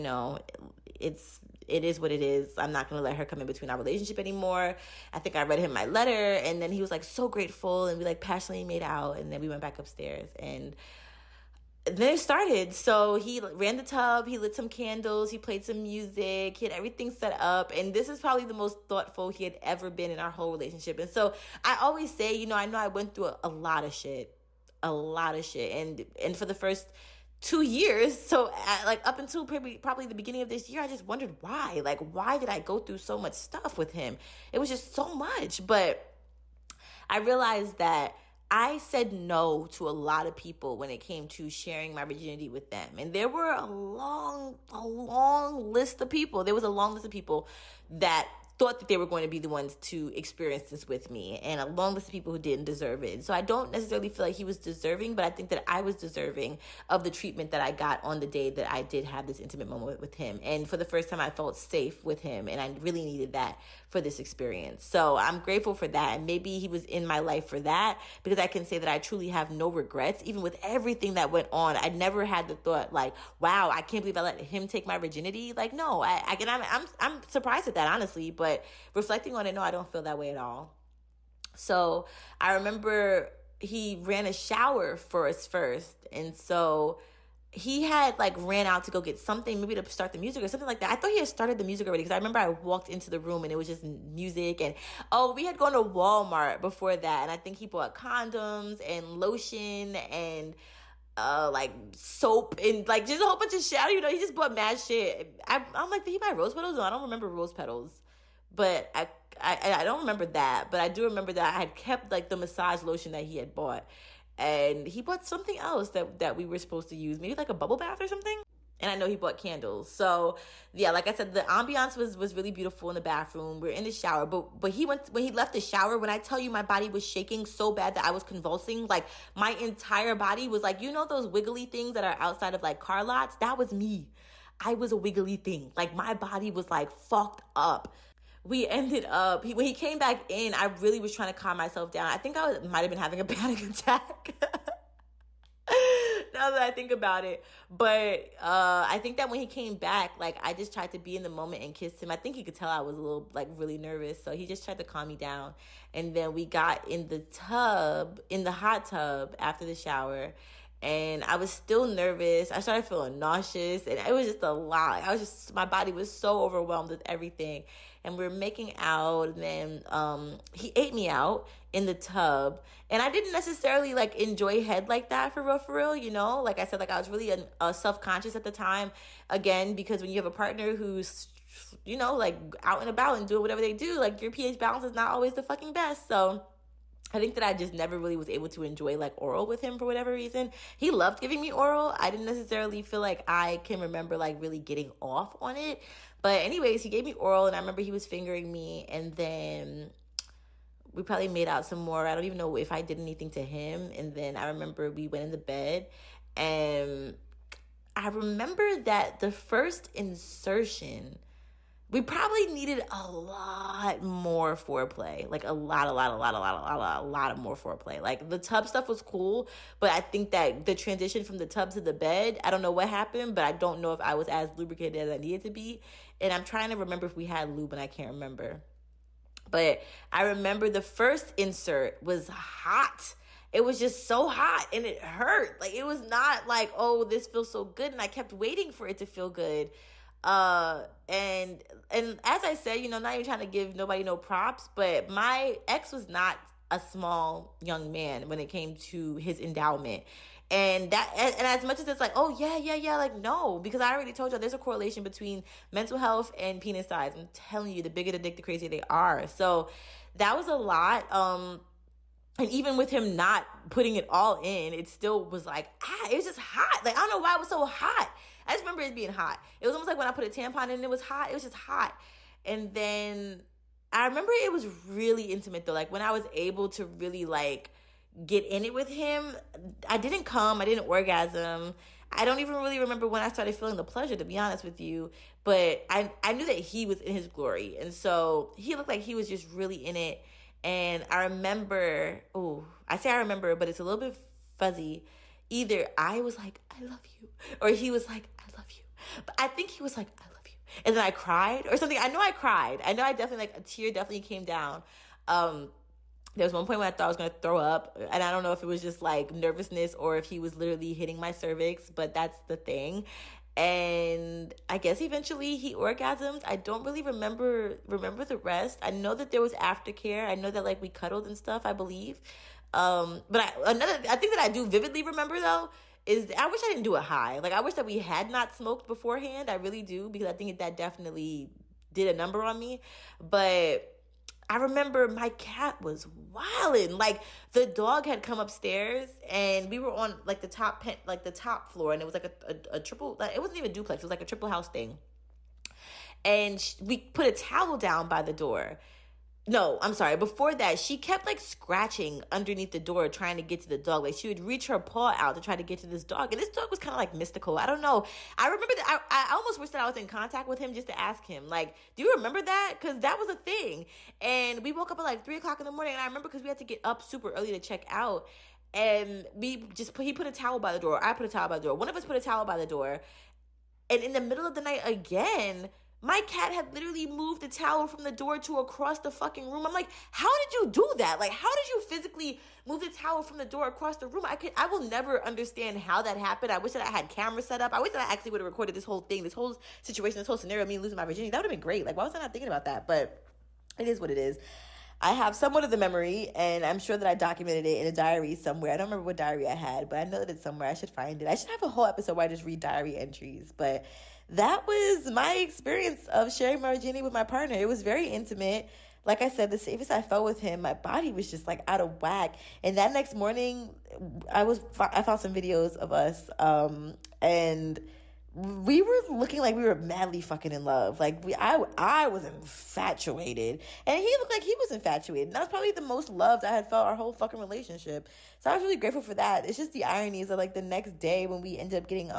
it is what it is. I'm not going to let her come in between our relationship anymore. I think I read him my letter, and then he was like so grateful, and we like passionately made out, and then we went back upstairs, and then it started. So he ran the tub, he lit some candles, he played some music, he had everything set up, and this is probably the most thoughtful he had ever been in our whole relationship. And so I always say, I know I went through a lot of shit, and for the first 2 years. So like up until probably the beginning of this year, I just wondered why. Like, why did I go through so much stuff with him? It was just so much. But I realized that I said no to a lot of people when it came to sharing my virginity with them. And there were a long list of people. There was a long list of people that thought that they were going to be the ones to experience this with me, and a long list of people who didn't deserve it. So I don't necessarily feel like he was deserving, but I think that I was deserving of the treatment that I got on the day that I did have this intimate moment with him. And for the first time, I felt safe with him, and I really needed that for this experience. So I'm grateful for that. And maybe he was in my life for that, because I can say that I truly have no regrets. Even with everything that went on, I never had the thought like, wow, I can't believe I let him take my virginity. Like, no, I'm surprised at that, honestly. But reflecting on it, no, I don't feel that way at all. So I remember he ran a shower for us first. And so he had like ran out to go get something, maybe to start the music or something like that. I thought he had started the music already, because I remember I walked into the room and it was just music. And we had gone to Walmart before that, and I think he bought condoms and lotion and like soap and like just a whole bunch of shit. He just bought mad shit. I'm like, did he buy rose petals? No, I don't remember rose petals, but I don't remember that. But I do remember that I had kept like the massage lotion that he had bought. And he bought something else that we were supposed to use, maybe like a bubble bath or something. And I know he bought candles. So yeah, like I said, the ambiance was really beautiful in the bathroom. We're in the shower, but when he left the shower, when I tell you my body was shaking so bad that I was convulsing, like my entire body was like, those wiggly things that are outside of like car lots? That was me. I was a wiggly thing. Like my body was like fucked up. We ended up, when he came back in, I really was trying to calm myself down. I think I might have been having a panic attack. Now that I think about it. But I think that when he came back, like I just tried to be in the moment and kiss him. I think he could tell I was a little like really nervous. So he just tried to calm me down. And then we got in the hot tub after the shower. And I was still nervous. I started feeling nauseous, and it was just a lot. My body was so overwhelmed with everything. And we were making out, and then he ate me out in the tub. And I didn't necessarily like enjoy head like that for real. Like I said, like I was really self-conscious at the time, again, because when you have a partner who's like out and about and doing whatever they do, like your pH balance is not always the fucking best. So I think that I just never really was able to enjoy like oral with him for whatever reason. He loved giving me oral. I didn't necessarily feel like I can remember like really getting off on it. But anyways, he gave me oral, and I remember he was fingering me, and then we probably made out some more. I don't even know if I did anything to him. And then I remember we went in the bed, and I remember that the first insertion, we probably needed a lot more foreplay. Like a lot of more foreplay. Like the tub stuff was cool, but I think that the transition from the tub to the bed, I don't know what happened, but I don't know if I was as lubricated as I needed to be. And I'm trying to remember if we had lube, and I can't remember. But I remember the first insert was hot. It was just so hot, and it hurt. Like it was not like, oh, this feels so good, and I kept waiting for it to feel good. And as I said, not even trying to give nobody no props, but my ex was not a small young man when it came to his endowment. And as much as it's like, oh yeah, like no, because I already told you there's a correlation between mental health and penis size. I'm telling you, the bigger the dick, the crazier they are. So that was a lot. And even with him not putting it all in, it still was like, it was just hot. Like, I don't know why it was so hot. I just remember it being hot. It was almost like when I put a tampon in and it was hot. It was just hot. And then I remember it was really intimate though. Like when I was able to really like get in it with him, I didn't come. I didn't orgasm. I don't even really remember when I started feeling the pleasure, to be honest with you. But I knew that he was in his glory. And so he looked like he was just really in it. And I remember, I say I remember, but it's a little bit fuzzy. Either I was like, I love you, or he was like, I love you. But I think he was like, I love you. And then I cried or something. I know I cried. I know I definitely, like, a tear definitely came down. There was one point when I thought I was going to throw up, and I don't know if it was just like nervousness or if he was literally hitting my cervix, but that's the thing. And I guess eventually he orgasmed. I don't really remember the rest. I know that there was aftercare. I know that like we cuddled and stuff, I believe. But I think that I do vividly remember though is, I wish I didn't do it high. Like, I wish that we had not smoked beforehand. I really do, because I think that definitely did a number on me. But I remember my cat was wilding. Like, the dog had come upstairs, and we were on like the top floor, and it was like a triple. Like, it wasn't even a duplex. It was like a triple house thing. And we put a towel down by the door. No, I'm sorry. Before that, she kept like scratching underneath the door trying to get to the dog. Like, she would reach her paw out to try to get to this dog. And this dog was kind of like mystical. I don't know. I remember that I almost wish that I was in contact with him just to ask him, like, do you remember that? Because that was a thing. And we woke up at like 3 o'clock in the morning. And I remember because we had to get up super early to check out. And he put a towel by the door. I put a towel by the door. One of us put a towel by the door. And in the middle of the night again, my cat had literally moved the towel from the door to across the fucking room. I'm like, how did you do that? Like, how did you physically move the towel from the door across the room? I will never understand how that happened. I wish that I had cameras set up. I wish that I actually would have recorded this whole thing, this whole situation, this whole scenario of me losing my virginity. That would have been great. Like, why was I not thinking about that? But it is what it is. I have somewhat of the memory, and I'm sure that I documented it in a diary somewhere. I don't remember what diary I had, but I know that it's somewhere. I should find it. I should have a whole episode where I just read diary entries. But that was my experience of sharing my virginity with my partner. It was very intimate. Like I said, the safest I felt with him, my body was just like out of whack. And that next morning, I found some videos of us, and we were looking like we were madly fucking in love. Like, I was infatuated, and he looked like he was infatuated. And that was probably the most loved I had felt our whole fucking relationship. So I was really grateful for that. It's just the ironies of like the next day when we ended up getting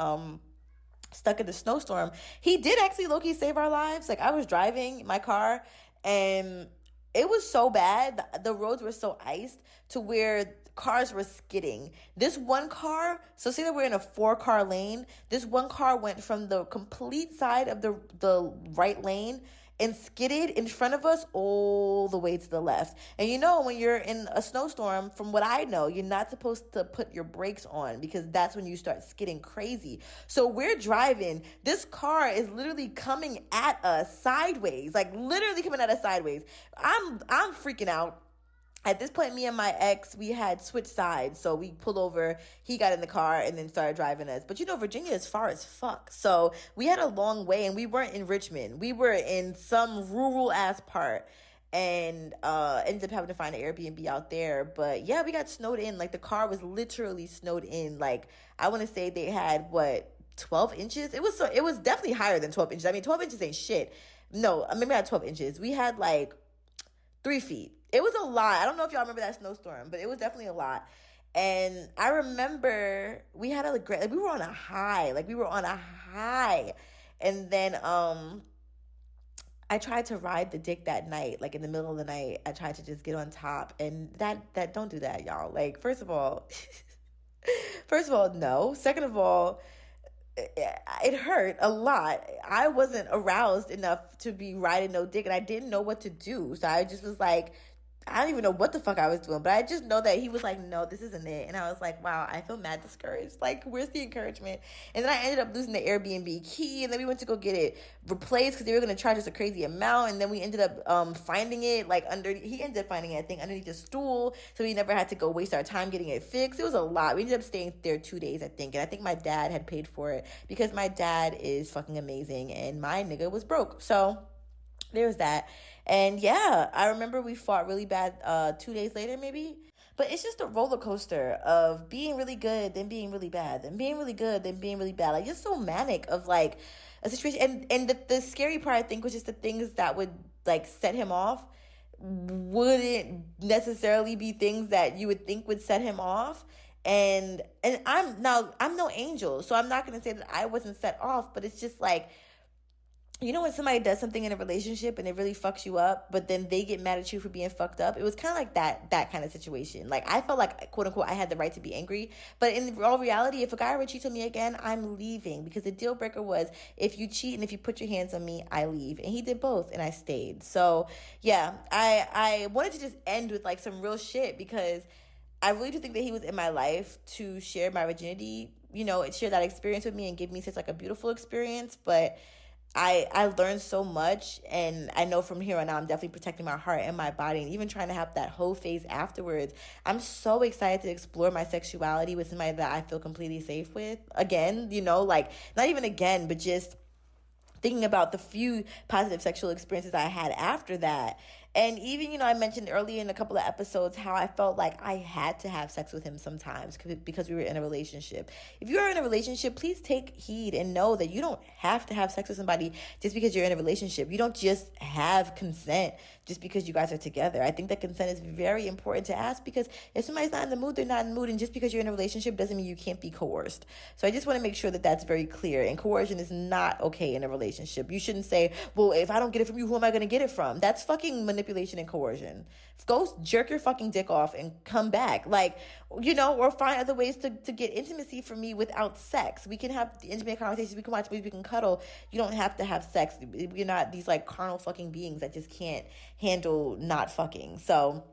stuck in the snowstorm, he did actually low-key save our lives. Like, I was driving my car, and it was so bad. The roads were so iced to where cars were skidding. This one car, so say that we're in a 4-car lane, this one car went from the complete side of the right lane and skidded in front of us all the way to the left. And you know, when you're in a snowstorm, from what I know, you're not supposed to put your brakes on, because that's when you start skidding crazy. So we're driving. This car is literally coming at us sideways, like literally coming at us sideways. I'm freaking out. At this point, me and my ex, we had switched sides. So we pulled over, he got in the car, and then started driving us. But you know, Virginia is far as fuck. So we had a long way, and we weren't in Richmond. We were in some rural-ass part, and ended up having to find an Airbnb out there. But yeah, we got snowed in. Like, the car was literally snowed in. Like, I want to say they had, 12 inches? It was definitely higher than 12 inches. I mean, 12 inches ain't shit. No, maybe not 12 inches. We had, 3 feet. It was a lot. I don't know if y'all remember that snowstorm, but it was definitely a lot. And I remember we had a great, we were on a high. And then I tried to ride the dick that night, like in the middle of the night. I tried to just get on top, and that don't do that, y'all. Like, first of all, no. Second of all, it hurt a lot. I wasn't aroused enough to be riding no dick, and I didn't know what to do. So I just was like, I don't even know what the fuck I was doing, but I just know that he was like, no, this isn't it. And I was like, wow, I feel mad discouraged. Like, where's the encouragement? And then I ended up losing the Airbnb key, and then we went to go get it replaced because they were going to charge us a crazy amount. And then we ended up finding it, he ended up finding it, I think, underneath a stool. So we never had to go waste our time getting it fixed. It was a lot. We ended up staying there 2 days, I think. And I think my dad had paid for it because my dad is fucking amazing, and my nigga was broke. So there's that. And yeah, I remember we fought really bad 2 days later, maybe. But it's just a roller coaster of being really good, then being really bad, then being really good, then being really bad. Like, just so manic of like a situation. And the scary part, I think, was just the things that would like set him off wouldn't necessarily be things that you would think would set him off. And I'm no angel, so I'm not going to say that I wasn't set off, but it's just like, you know, when somebody does something in a relationship and it really fucks you up, but then they get mad at you for being fucked up. It was kind of like that kind of situation. Like, I felt like, quote unquote, I had the right to be angry. But in all reality, if a guy ever cheats on me again, I'm leaving, because the deal breaker was, if you cheat and if you put your hands on me, I leave. And he did both, and I stayed. So yeah, I wanted to just end with like some real shit, because I really do think that he was in my life to share my virginity, you know, share that experience with me and give me such like a beautiful experience. But I learned so much, and I know from here on out I'm definitely protecting my heart and my body, and even trying to have that whole phase afterwards. I'm so excited to explore my sexuality with somebody that I feel completely safe with. Again, like, not even again, but just thinking about the few positive sexual experiences I had after that. And even, I mentioned earlier in a couple of episodes how I felt like I had to have sex with him sometimes because we were in a relationship. If you're in a relationship, please take heed and know that you don't have to have sex with somebody just because you're in a relationship. You don't just have consent just because you guys are together. I think that consent is very important to ask, because if somebody's not in the mood, they're not in the mood. And just because you're in a relationship doesn't mean you can't be coerced. So I just want to make sure that that's very clear. And coercion is not okay in a relationship. You shouldn't say, well, if I don't get it from you, who am I going to get it from? That's fucking manipulation and coercion. Go jerk your fucking dick off and come back. Like, or find other ways to get intimacy from me without sex. We can have intimate conversations. We can watch movies. We can cuddle. You don't have to have sex. We're not these like carnal fucking beings that just can't handle not fucking. So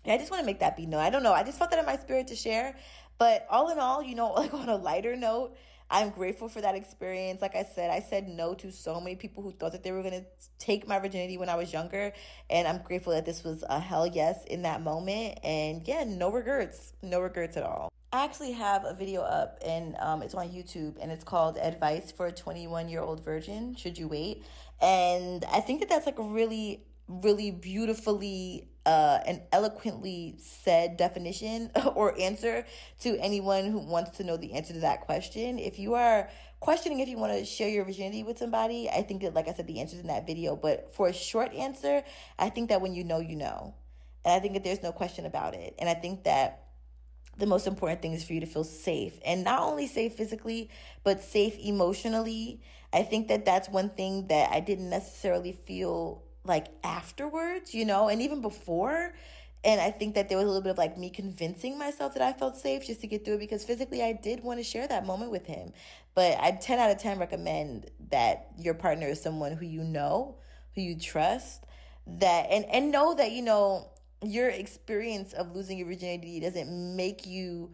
I just want to make that be known. I don't know. I just felt that in my spirit to share. But all in all, like on a lighter note, I'm grateful for that experience. Like I said no to so many people who thought that they were going to take my virginity when I was younger. And I'm grateful that this was a hell yes in that moment. And yeah, no regrets. No regrets at all. I actually have a video up, and it's on YouTube, and it's called Advice for a 21-Year-Old Virgin, Should You Wait? And I think that that's like a really, really beautifully and eloquently said definition or answer to anyone who wants to know the answer to that question. If you are questioning if you want to share your virginity with somebody, I think that, like I said, the answer's in that video. But for a short answer, I think that when you know, you know. And I think that there's no question about it. And I think that the most important thing is for you to feel safe, and not only safe physically, but safe emotionally. I think that that's one thing that I didn't necessarily feel like afterwards, and even before. And I think that there was a little bit of like me convincing myself that I felt safe just to get through it, because physically I did want to share that moment with him. But I 10 out of 10 recommend that your partner is someone who who you trust, that and know that, your experience of losing your virginity doesn't make you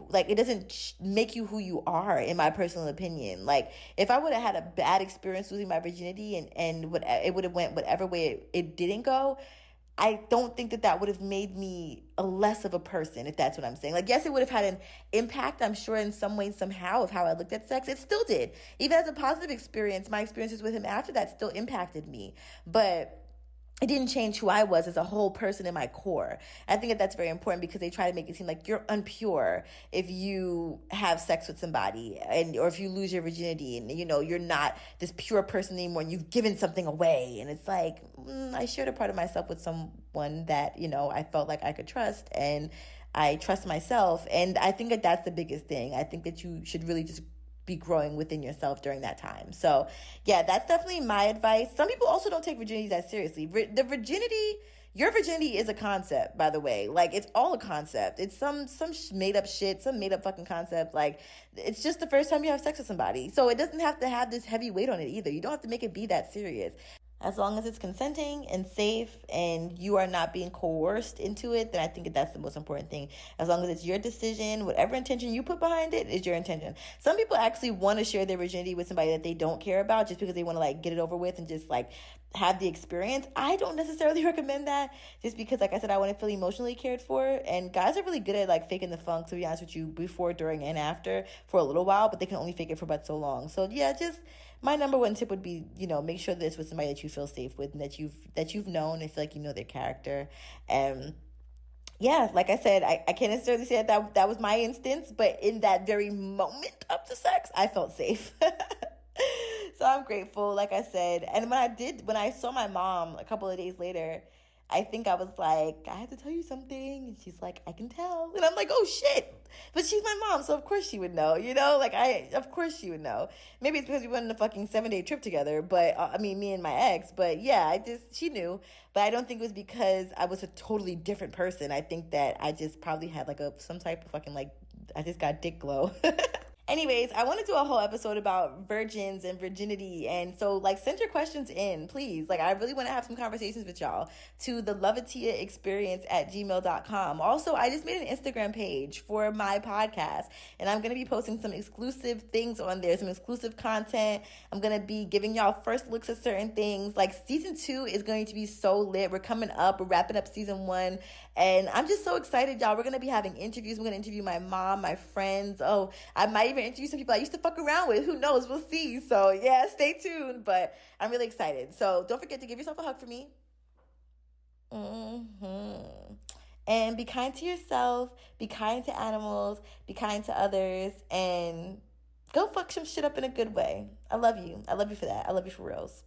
like, it doesn't make you who you are, in my personal opinion. Like, if I would have had a bad experience losing my virginity and it would have went whatever way it didn't go, I don't think that would have made me a less of a person, if that's what I'm saying. Like, yes, it would have had an impact, I'm sure, in some way, somehow, of how I looked at sex. It still did. Even as a positive experience, my experiences with him after that still impacted me. But it didn't change who I was as a whole person in my core. I think that that's very important, because they try to make it seem like you're unpure if you have sex with somebody, or if you lose your virginity, and you're not this pure person anymore, and you've given something away. And it's like, I shared a part of myself with someone that I felt like I could trust, and I trust myself. And I think that that's the biggest thing. I think that you should really just be growing within yourself during that time. So yeah, that's definitely my advice. Some people also don't take virginity that seriously. Your virginity is a concept, by the way. Like, it's all a concept. It's some made up shit, some made up fucking concept. Like, it's just the first time you have sex with somebody. So it doesn't have to have this heavy weight on it either. You don't have to make it be that serious. As long as it's consenting and safe and you are not being coerced into it, then I think that's the most important thing. As long as it's your decision, whatever intention you put behind it is your intention. Some people actually want to share their virginity with somebody that they don't care about, just because they want to like get it over with and just like have the experience. I don't necessarily recommend that, just because, like I said, I want to feel emotionally cared for. And guys are really good at like faking the funk, to be honest with you, before, during, and after for a little while, but they can only fake it for but so long. So yeah, just my number one tip would be, make sure that it's with somebody that you feel safe with, and that you've known and feel like you know their character. And yeah, like I said, I can't necessarily say that was my instance, but in that very moment of the sex, I felt safe. So I'm grateful, like I said. And when I saw my mom a couple of days later, I think I was like, I have to tell you something. And she's like, I can tell. And I'm like, oh shit. But she's my mom, so of course she would know, of course she would know. Maybe it's because we went on a fucking 7-day trip together, but me and my ex. But yeah, she knew. But I don't think it was because I was a totally different person. I think that I just probably had like some type of fucking like, I just got dick glow. Anyways, I want to do a whole episode about virgins and virginity. And so, like, send your questions in, please. Like, I really want to have some conversations with y'all to the iloveatiya experience at gmail.com. Also, I just made an Instagram page for my podcast, and I'm going to be posting some exclusive things on there, some exclusive content. I'm going to be giving y'all first looks at certain things. Like, season 2 is going to be so lit. We're coming up, we're wrapping up season 1, and I'm just so excited, y'all. We're going to be having interviews. We're going to interview my mom, my friends. Oh, I might even interview some people I used to fuck around with. Who knows? We'll see. So, yeah, stay tuned. But I'm really excited. So, don't forget to give yourself a hug for me. And be kind to yourself, be kind to animals, be kind to others, and go fuck some shit up in a good way. I love you. I love you for that. I love you for reals.